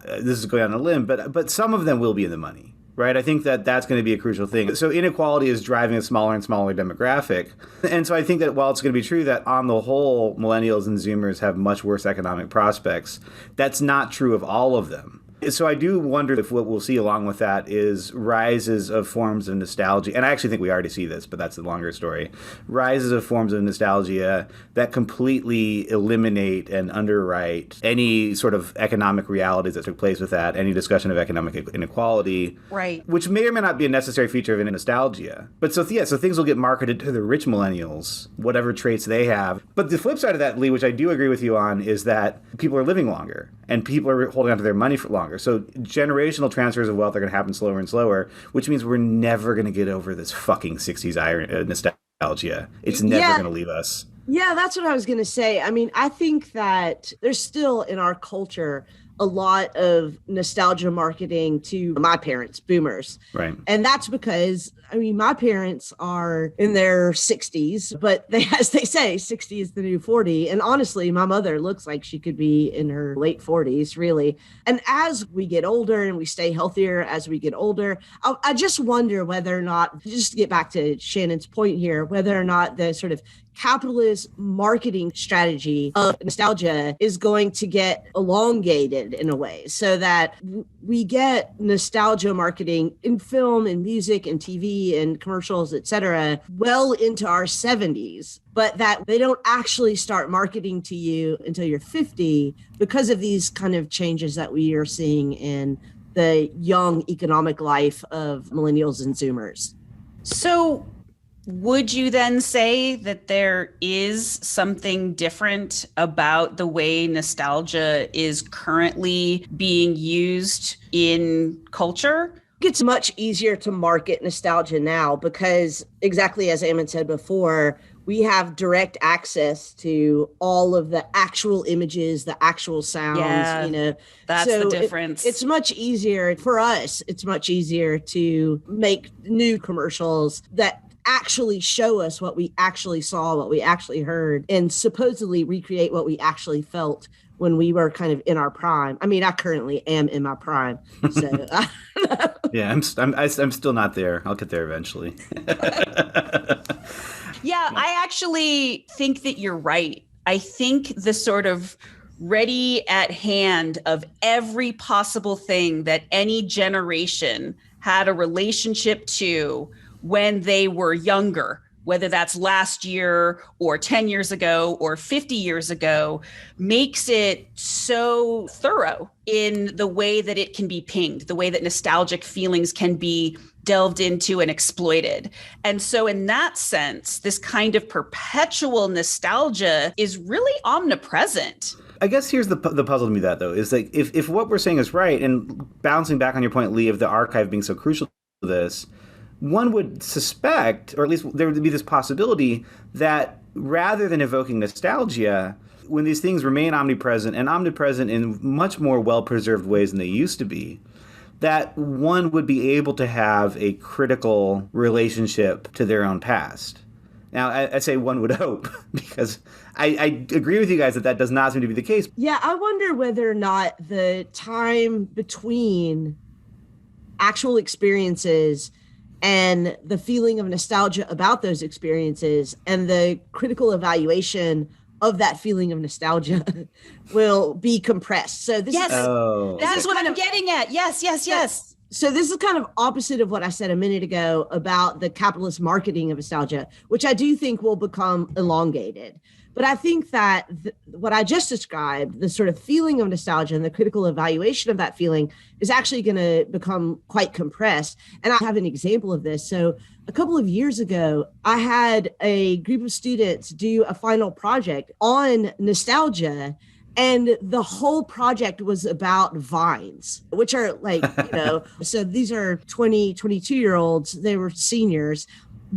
this is going on a limb, but some of them will be in the money, right? I think that that's going to be a crucial thing. So inequality is driving a smaller and smaller demographic. And so I think that while it's going to be true that on the whole, millennials and Zoomers have much worse economic prospects, that's not true of all of them. So I do wonder if what we'll see along with that is rises of forms of nostalgia. And I actually think we already see this, but that's the longer story. Rises of forms of nostalgia that completely eliminate and underwrite any sort of economic realities that took place with that, any discussion of economic inequality. Right. Which may or may not be a necessary feature of nostalgia. But so things will get marketed to the rich millennials, whatever traits they have. But the flip side of that, Lee, which I do agree with you on, is that people are living longer and people are holding on to their money for longer. So generational transfers of wealth are going to happen slower and slower, which means we're never going to get over this fucking 60s nostalgia. It's never going to leave us. Yeah, that's what I was going to say. I mean, I think that there's still in our culture a lot of nostalgia marketing to my parents, boomers. Right. And that's because, I mean, my parents are in their 60s, but as they say, 60 is the new 40. And honestly, my mother looks like she could be in her late 40s, really. And as we get older and we stay healthier as we get older, I just wonder whether or not, just to get back to Shannon's point here, whether or not the sort of capitalist marketing strategy of nostalgia is going to get elongated in a way so that we get nostalgia marketing in film and music and TV and commercials, etc., well into our 70s, but that they don't actually start marketing to you until you're 50 because of these kind of changes that we are seeing in the young economic life of millennials and Zoomers. So would you then say that there is something different about the way nostalgia is currently being used in culture? It's much easier to market nostalgia now because, exactly as Eamon said before, we have direct access to all of the actual images, the actual sounds, That's so the difference. It's much easier for us. It's much easier to make new commercials that actually show us what we actually saw, what we actually heard, and supposedly recreate what we actually felt when we were kind of in our prime. I mean, I currently am in my prime. So yeah, I'm still not there. I'll get there eventually. Yeah, I actually think that you're right. I think the sort of ready at hand of every possible thing that any generation had a relationship to when they were younger, whether that's last year or 10 years ago or 50 years ago, makes it so thorough in the way that it can be pinged, the way that nostalgic feelings can be delved into and exploited. And so in that sense, this kind of perpetual nostalgia is really omnipresent. I guess here's the puzzle to me that, though, is like if what we're saying is right, and bouncing back on your point, Lee, of the archive being so crucial to this, one would suspect, or at least there would be this possibility, that rather than evoking nostalgia, when these things remain omnipresent in much more well-preserved ways than they used to be, that one would be able to have a critical relationship to their own past. Now, I say one would hope, because I agree with you guys that does not seem to be the case. Yeah, I wonder whether or not the time between actual experiences and the feeling of nostalgia about those experiences and the critical evaluation of that feeling of nostalgia will be compressed. So this is what I'm getting at. Yes. So this is kind of opposite of what I said a minute ago about the capitalist marketing of nostalgia, which I do think will become elongated. But I think that what I just described, the sort of feeling of nostalgia and the critical evaluation of that feeling, is actually going to become quite compressed. And I have an example of this. So a couple of years ago, I had a group of students do a final project on nostalgia. And the whole project was about vines, which are like, so these are 20, 22-year-olds. They were seniors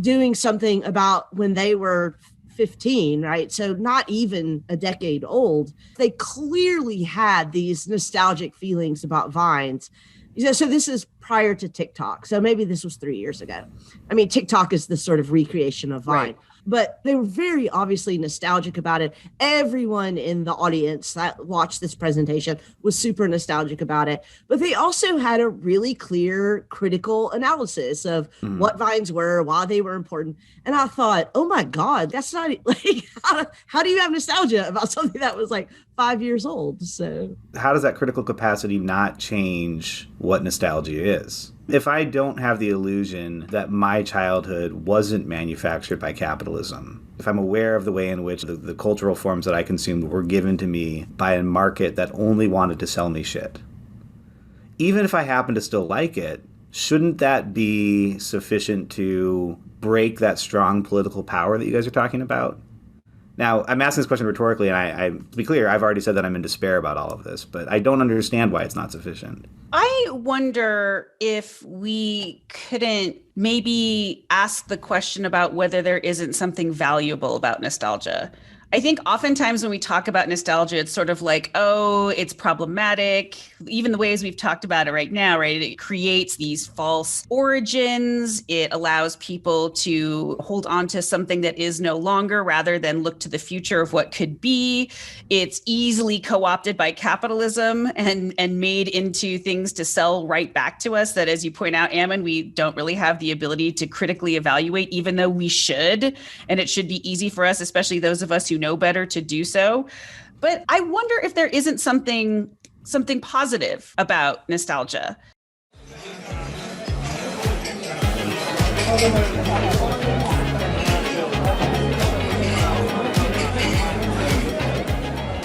doing something about when they were 15, right? So not even a decade old. They clearly had these nostalgic feelings about vines. So this is prior to TikTok. So maybe this was 3 years ago. I mean, TikTok is the sort of recreation of Vine. Right. But they were very obviously nostalgic about it. Everyone in the audience that watched this presentation was super nostalgic about it. But they also had a really clear critical analysis of what vines were, why they were important. And I thought, oh my God, that's not like, how do you have nostalgia about something that was like 5 years old? So how does that critical capacity not change what nostalgia is? If I don't have the illusion that my childhood wasn't manufactured by capitalism, if I'm aware of the way in which the cultural forms that I consumed were given to me by a market that only wanted to sell me shit, even if I happen to still like it, shouldn't that be sufficient to break that strong political power that you guys are talking about? Now, I'm asking this question rhetorically, and I to be clear, I've already said that I'm in despair about all of this, but I don't understand why it's not sufficient. I wonder if we couldn't maybe ask the question about whether there isn't something valuable about nostalgia. I think oftentimes when we talk about nostalgia, it's sort of like, oh, it's problematic. Even the ways we've talked about it right now, right? It creates these false origins. It allows people to hold on to something that is no longer rather than look to the future of what could be. It's easily co-opted by capitalism and made into things to sell right back to us that, as you point out, Ammon, we don't really have the ability to critically evaluate, even though we should. And it should be easy for us, especially those of us who know better, to do so. But I wonder if there isn't something positive about nostalgia.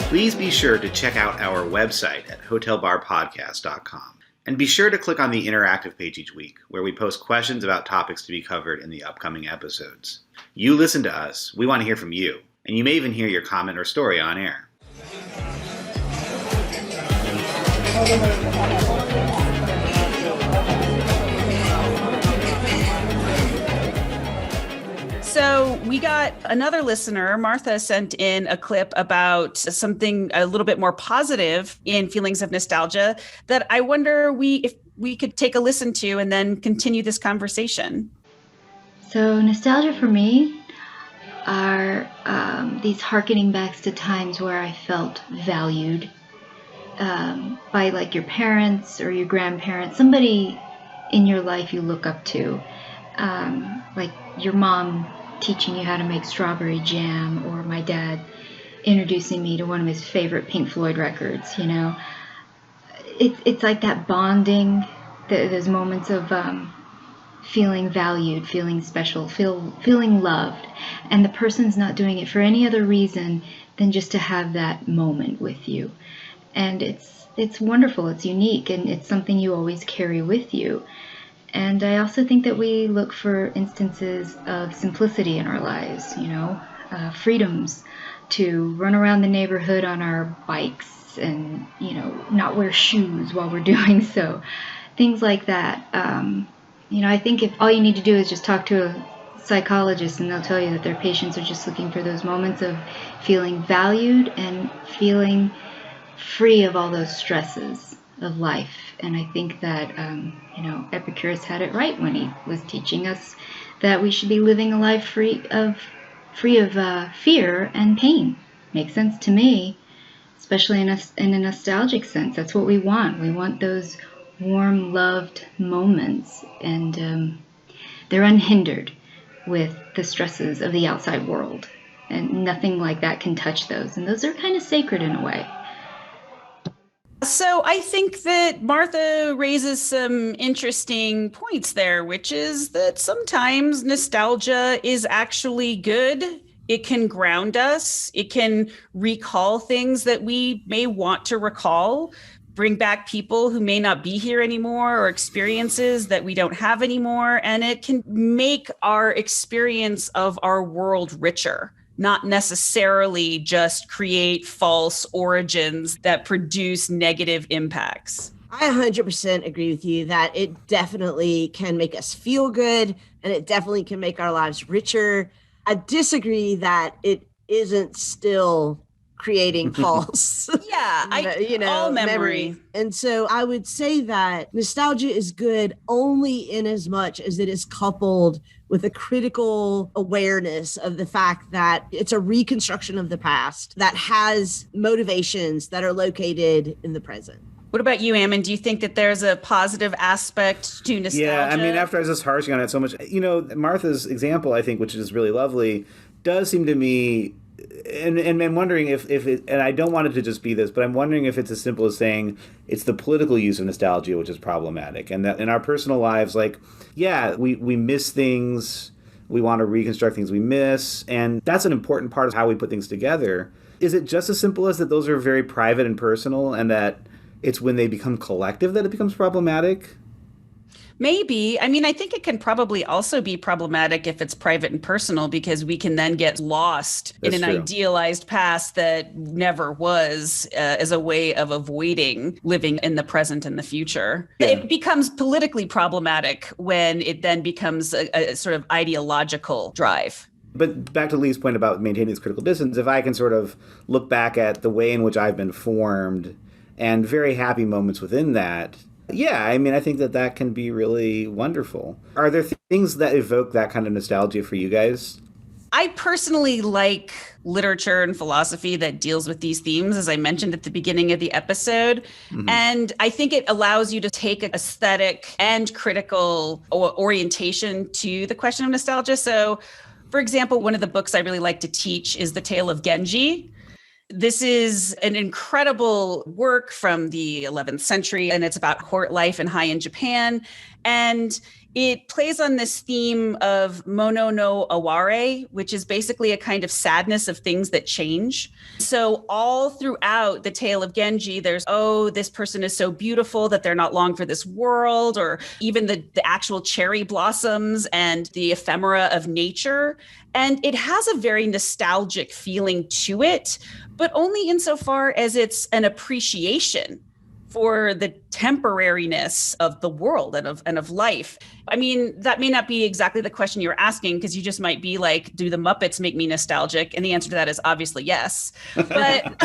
Please be sure to check out our website at hotelbarpodcast.com. And be sure to click on the interactive page each week, where we post questions about topics to be covered in the upcoming episodes. You listen to us. We want to hear from you. And you may even hear your comment or story on air. So we got another listener, Martha, sent in a clip about something a little bit more positive in feelings of nostalgia that I wonder if we could take a listen to and then continue this conversation. So nostalgia for me are these hearkening backs to times where I felt valued by like your parents or your grandparents, somebody in your life you look up to, like your mom teaching you how to make strawberry jam, or my dad introducing me to one of his favorite Pink Floyd records. You know, it's like that bonding, those moments of feeling valued, feeling special, feeling loved, and the person's not doing it for any other reason than just to have that moment with you. And it's wonderful, it's unique, and it's something you always carry with you. And I also think that we look for instances of simplicity in our lives, you know, freedoms to run around the neighborhood on our bikes and, you know, not wear shoes while we're doing so. Things like that. You know, I think if all you need to do is just talk to a psychologist, and they'll tell you that their patients are just looking for those moments of feeling valued and feeling free of all those stresses of life. And I think that, you know, Epicurus had it right when he was teaching us that we should be living a life free of fear and pain. Makes sense to me, especially in a nostalgic sense. That's what we want. We want those warm, loved moments, and they're unhindered with the stresses of the outside world, and nothing like that can touch those, and those are kind of sacred in a way. So I think that Martha raises some interesting points there, which is that sometimes nostalgia is actually good. It can ground us. It can recall things that we may want to recall, bring back people who may not be here anymore, or experiences that we don't have anymore. And it can make our experience of our world richer, not necessarily just create false origins that produce negative impacts. I 100% agree with you that it definitely can make us feel good, and it definitely can make our lives richer. I disagree that it isn't still creating false all memory. And so I would say that nostalgia is good only in as much as it is coupled with a critical awareness of the fact that it's a reconstruction of the past that has motivations that are located in the present. What about you, Ammon? Do you think that there's a positive aspect to nostalgia? Yeah, I mean, after I was just harshing on it so much, you know, Martha's example, I think, which is really lovely, does seem to me, and I'm wondering if it, and I don't want it to just be this, but I'm wondering if it's as simple as saying it's the political use of nostalgia which is problematic, and that in our personal lives, like, yeah, we miss things, we want to reconstruct things we miss, and that's an important part of how we put things together. Is it just as simple as that those are very private and personal, and that it's when they become collective that it becomes problematic? Maybe. I mean, I think it can probably also be problematic if it's private and personal, because we can then get lost in an idealized past that never was, as a way of avoiding living in the present and the future. Yeah. It becomes politically problematic when it then becomes a sort of ideological drive. But back to Lee's point about maintaining this critical distance, if I can sort of look back at the way in which I've been formed and very happy moments within that, yeah, I mean, I think that can be really wonderful. Are there things that evoke that kind of nostalgia for you guys? I personally like literature and philosophy that deals with these themes, as I mentioned at the beginning of the episode. Mm-hmm. And I think it allows you to take an aesthetic and critical orientation to the question of nostalgia. So, for example, one of the books I really like to teach is The Tale of Genji. This is an incredible work from the 11th century, and it's about court life in Heian Japan. And it plays on this theme of mono no aware, which is basically a kind of sadness of things that change. So all throughout the Tale of Genji, there's, oh, this person is so beautiful that they're not long for this world, or even the actual cherry blossoms and the ephemera of nature. And it has a very nostalgic feeling to it, but only insofar as it's an appreciation for the temporariness of the world and of life. I mean, that may not be exactly the question you're asking, because you just might be like, do the Muppets make me nostalgic? And the answer to that is obviously yes. But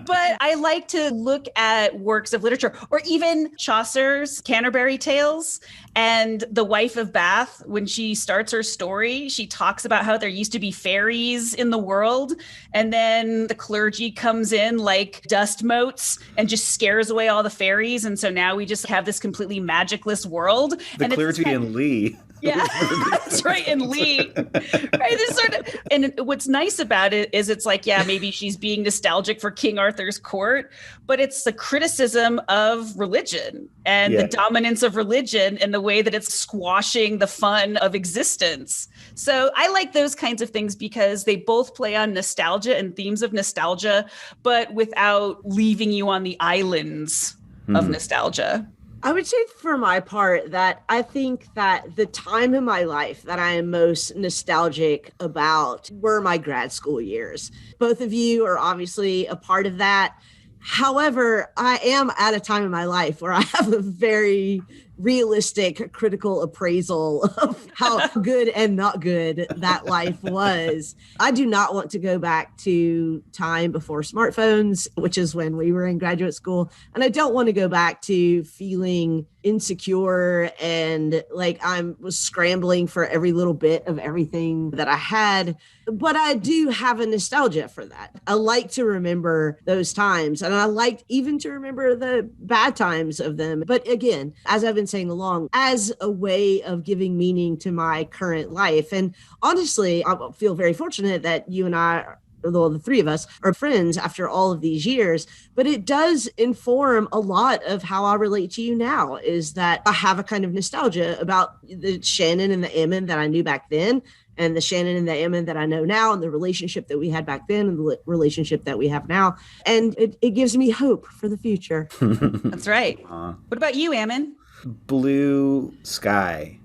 but I like to look at works of literature, or even Chaucer's Canterbury Tales. And the wife of Bath, when she starts her story, she talks about how there used to be fairies in the world. And then the clergy comes in like dust motes and just scares away all the fairies. And so now we just have this completely magicless world. The clergy in Lee. Yeah, that's right. In Lee. Right. This sort of, and what's nice about it is it's like, yeah, maybe she's being nostalgic for King Arthur's court, but it's the criticism of religion and the dominance of religion and the way that it's squashing the fun of existence. So I like those kinds of things because they both play on nostalgia and themes of nostalgia, but without leaving you on the islands of nostalgia. I would say for my part that I think that the time in my life that I am most nostalgic about were my grad school years. Both of you are obviously a part of that. However, I am at a time in my life where I have a very realistic critical appraisal of how good and not good that life was. I do not want to go back to time before smartphones, which is when we were in graduate school. And I don't want to go back to feeling insecure and like I was scrambling for every little bit of everything that I had. But I do have a nostalgia for that. I like to remember those times, and I like even to remember the bad times of them. But again, as I've been saying along, as a way of giving meaning to my current life. And honestly, I feel very fortunate that you and I, although the three of us are friends after all of these years, but it does inform a lot of how I relate to you now, is that I have a kind of nostalgia about the Shannon and the Ammon that I knew back then, and the Shannon and the Ammon that I know now, and the relationship that we had back then and the relationship that we have now. And it gives me hope for the future. That's right. What about you, Ammon? Blue Sky.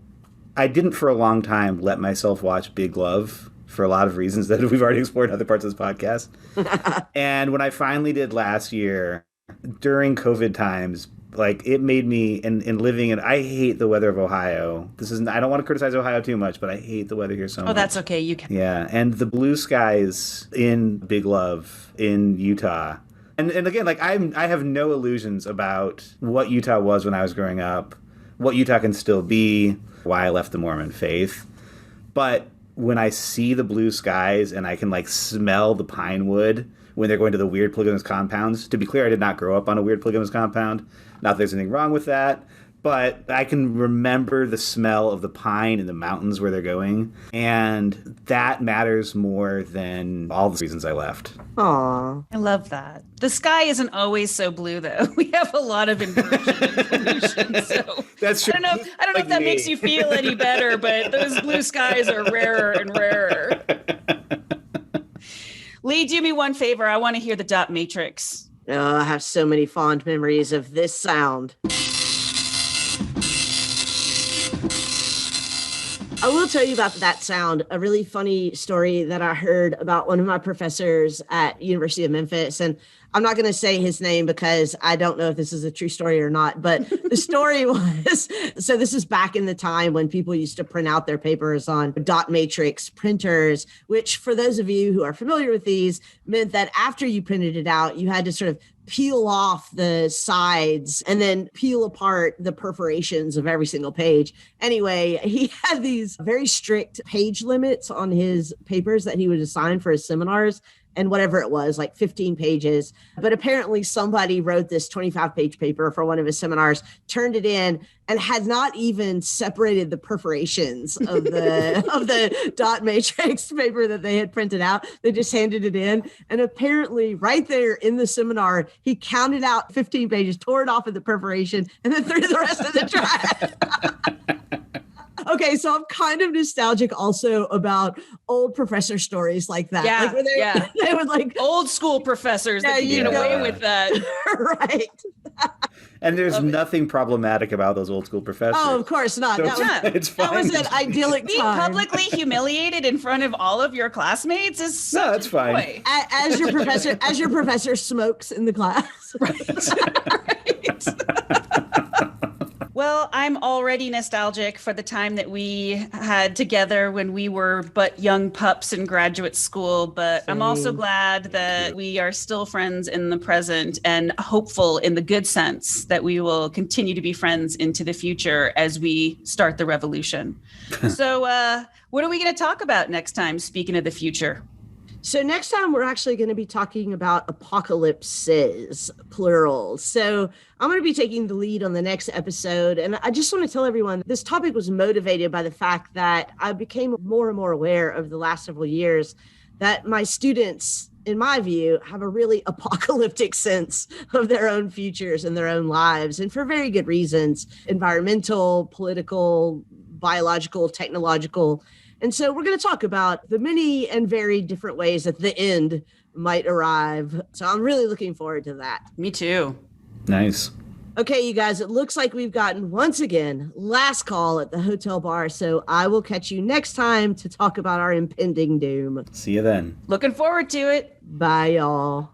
I didn't for a long time let myself watch Big Love for a lot of reasons that we've already explored in other parts of this podcast. And when I finally did last year, during COVID times, like it made me, in living in, I hate the weather of Ohio. I don't want to criticize Ohio too much, but I hate the weather here so much. Oh, that's okay. You can. Yeah. And the blue skies in Big Love in Utah. And again, like I have no illusions about what Utah was when I was growing up, what Utah can still be, why I left the Mormon faith. But when I see the blue skies and I can like smell the pine wood when they're going to the weird polygamous compounds. To be clear, I did not grow up on a weird polygamous compound. Not that there's anything wrong with that, but I can remember the smell of the pine in the mountains where they're going. And that matters more than all the reasons I left. Aw. I love that. The sky isn't always so blue, though. We have a lot of inversion and pollution. So That's true. I don't know if that makes you feel any better, but those blue skies are rarer and rarer. Lee, do me one favor. I want to hear the dot matrix. Oh, I have so many fond memories of this sound. I will tell you about that sound, a really funny story that I heard about one of my professors at University of Memphis. And I'm not going to say his name because I don't know if this is a true story or not, but the story was, so this is back in the time when people used to print out their papers on dot matrix printers, which for those of you who are familiar with these meant that after you printed it out, you had to sort of peel off the sides and then peel apart the perforations of every single page. Anyway, he had these very strict page limits on his papers that he would assign for his seminars. And whatever it was, like 15 pages. But apparently somebody wrote this 25-page paper for one of his seminars, turned it in, and had not even separated the perforations of the dot matrix paper that they had printed out. They just handed it in. And apparently right there in the seminar, he counted out 15 pages, tore it off of the perforation, and then threw the rest of the trash. Okay, so I'm kind of nostalgic also about old professor stories like that. Yeah, like where they would like old school professors that get away with that. Right. And there's nothing problematic about those old school professors. Oh, of course not. So it's fine. That was an idyllic Being time. publicly humiliated in front of all of your classmates is such No, that's a fine. joy. As your professor smokes in the class. Right. Well, I'm already nostalgic for the time that we had together when we were but young pups in graduate school. But I'm also glad that we are still friends in the present and hopeful in the good sense that we will continue to be friends into the future as we start the revolution. So what are we going to talk about next time, speaking of the future? So next time we're actually going to be talking about apocalypses, plural. So I'm going to be taking the lead on the next episode. And I just want to tell everyone this topic was motivated by the fact that I became more and more aware over the last several years that my students, in my view, have a really apocalyptic sense of their own futures and their own lives. And for very good reasons, environmental, political, biological, technological. And so we're going to talk about the many and very different ways that the end might arrive. So I'm really looking forward to that. Me too. Nice. Okay, you guys, it looks like we've gotten, once again, last call at the hotel bar. So I will catch you next time to talk about our impending doom. See you then. Looking forward to it. Bye, y'all.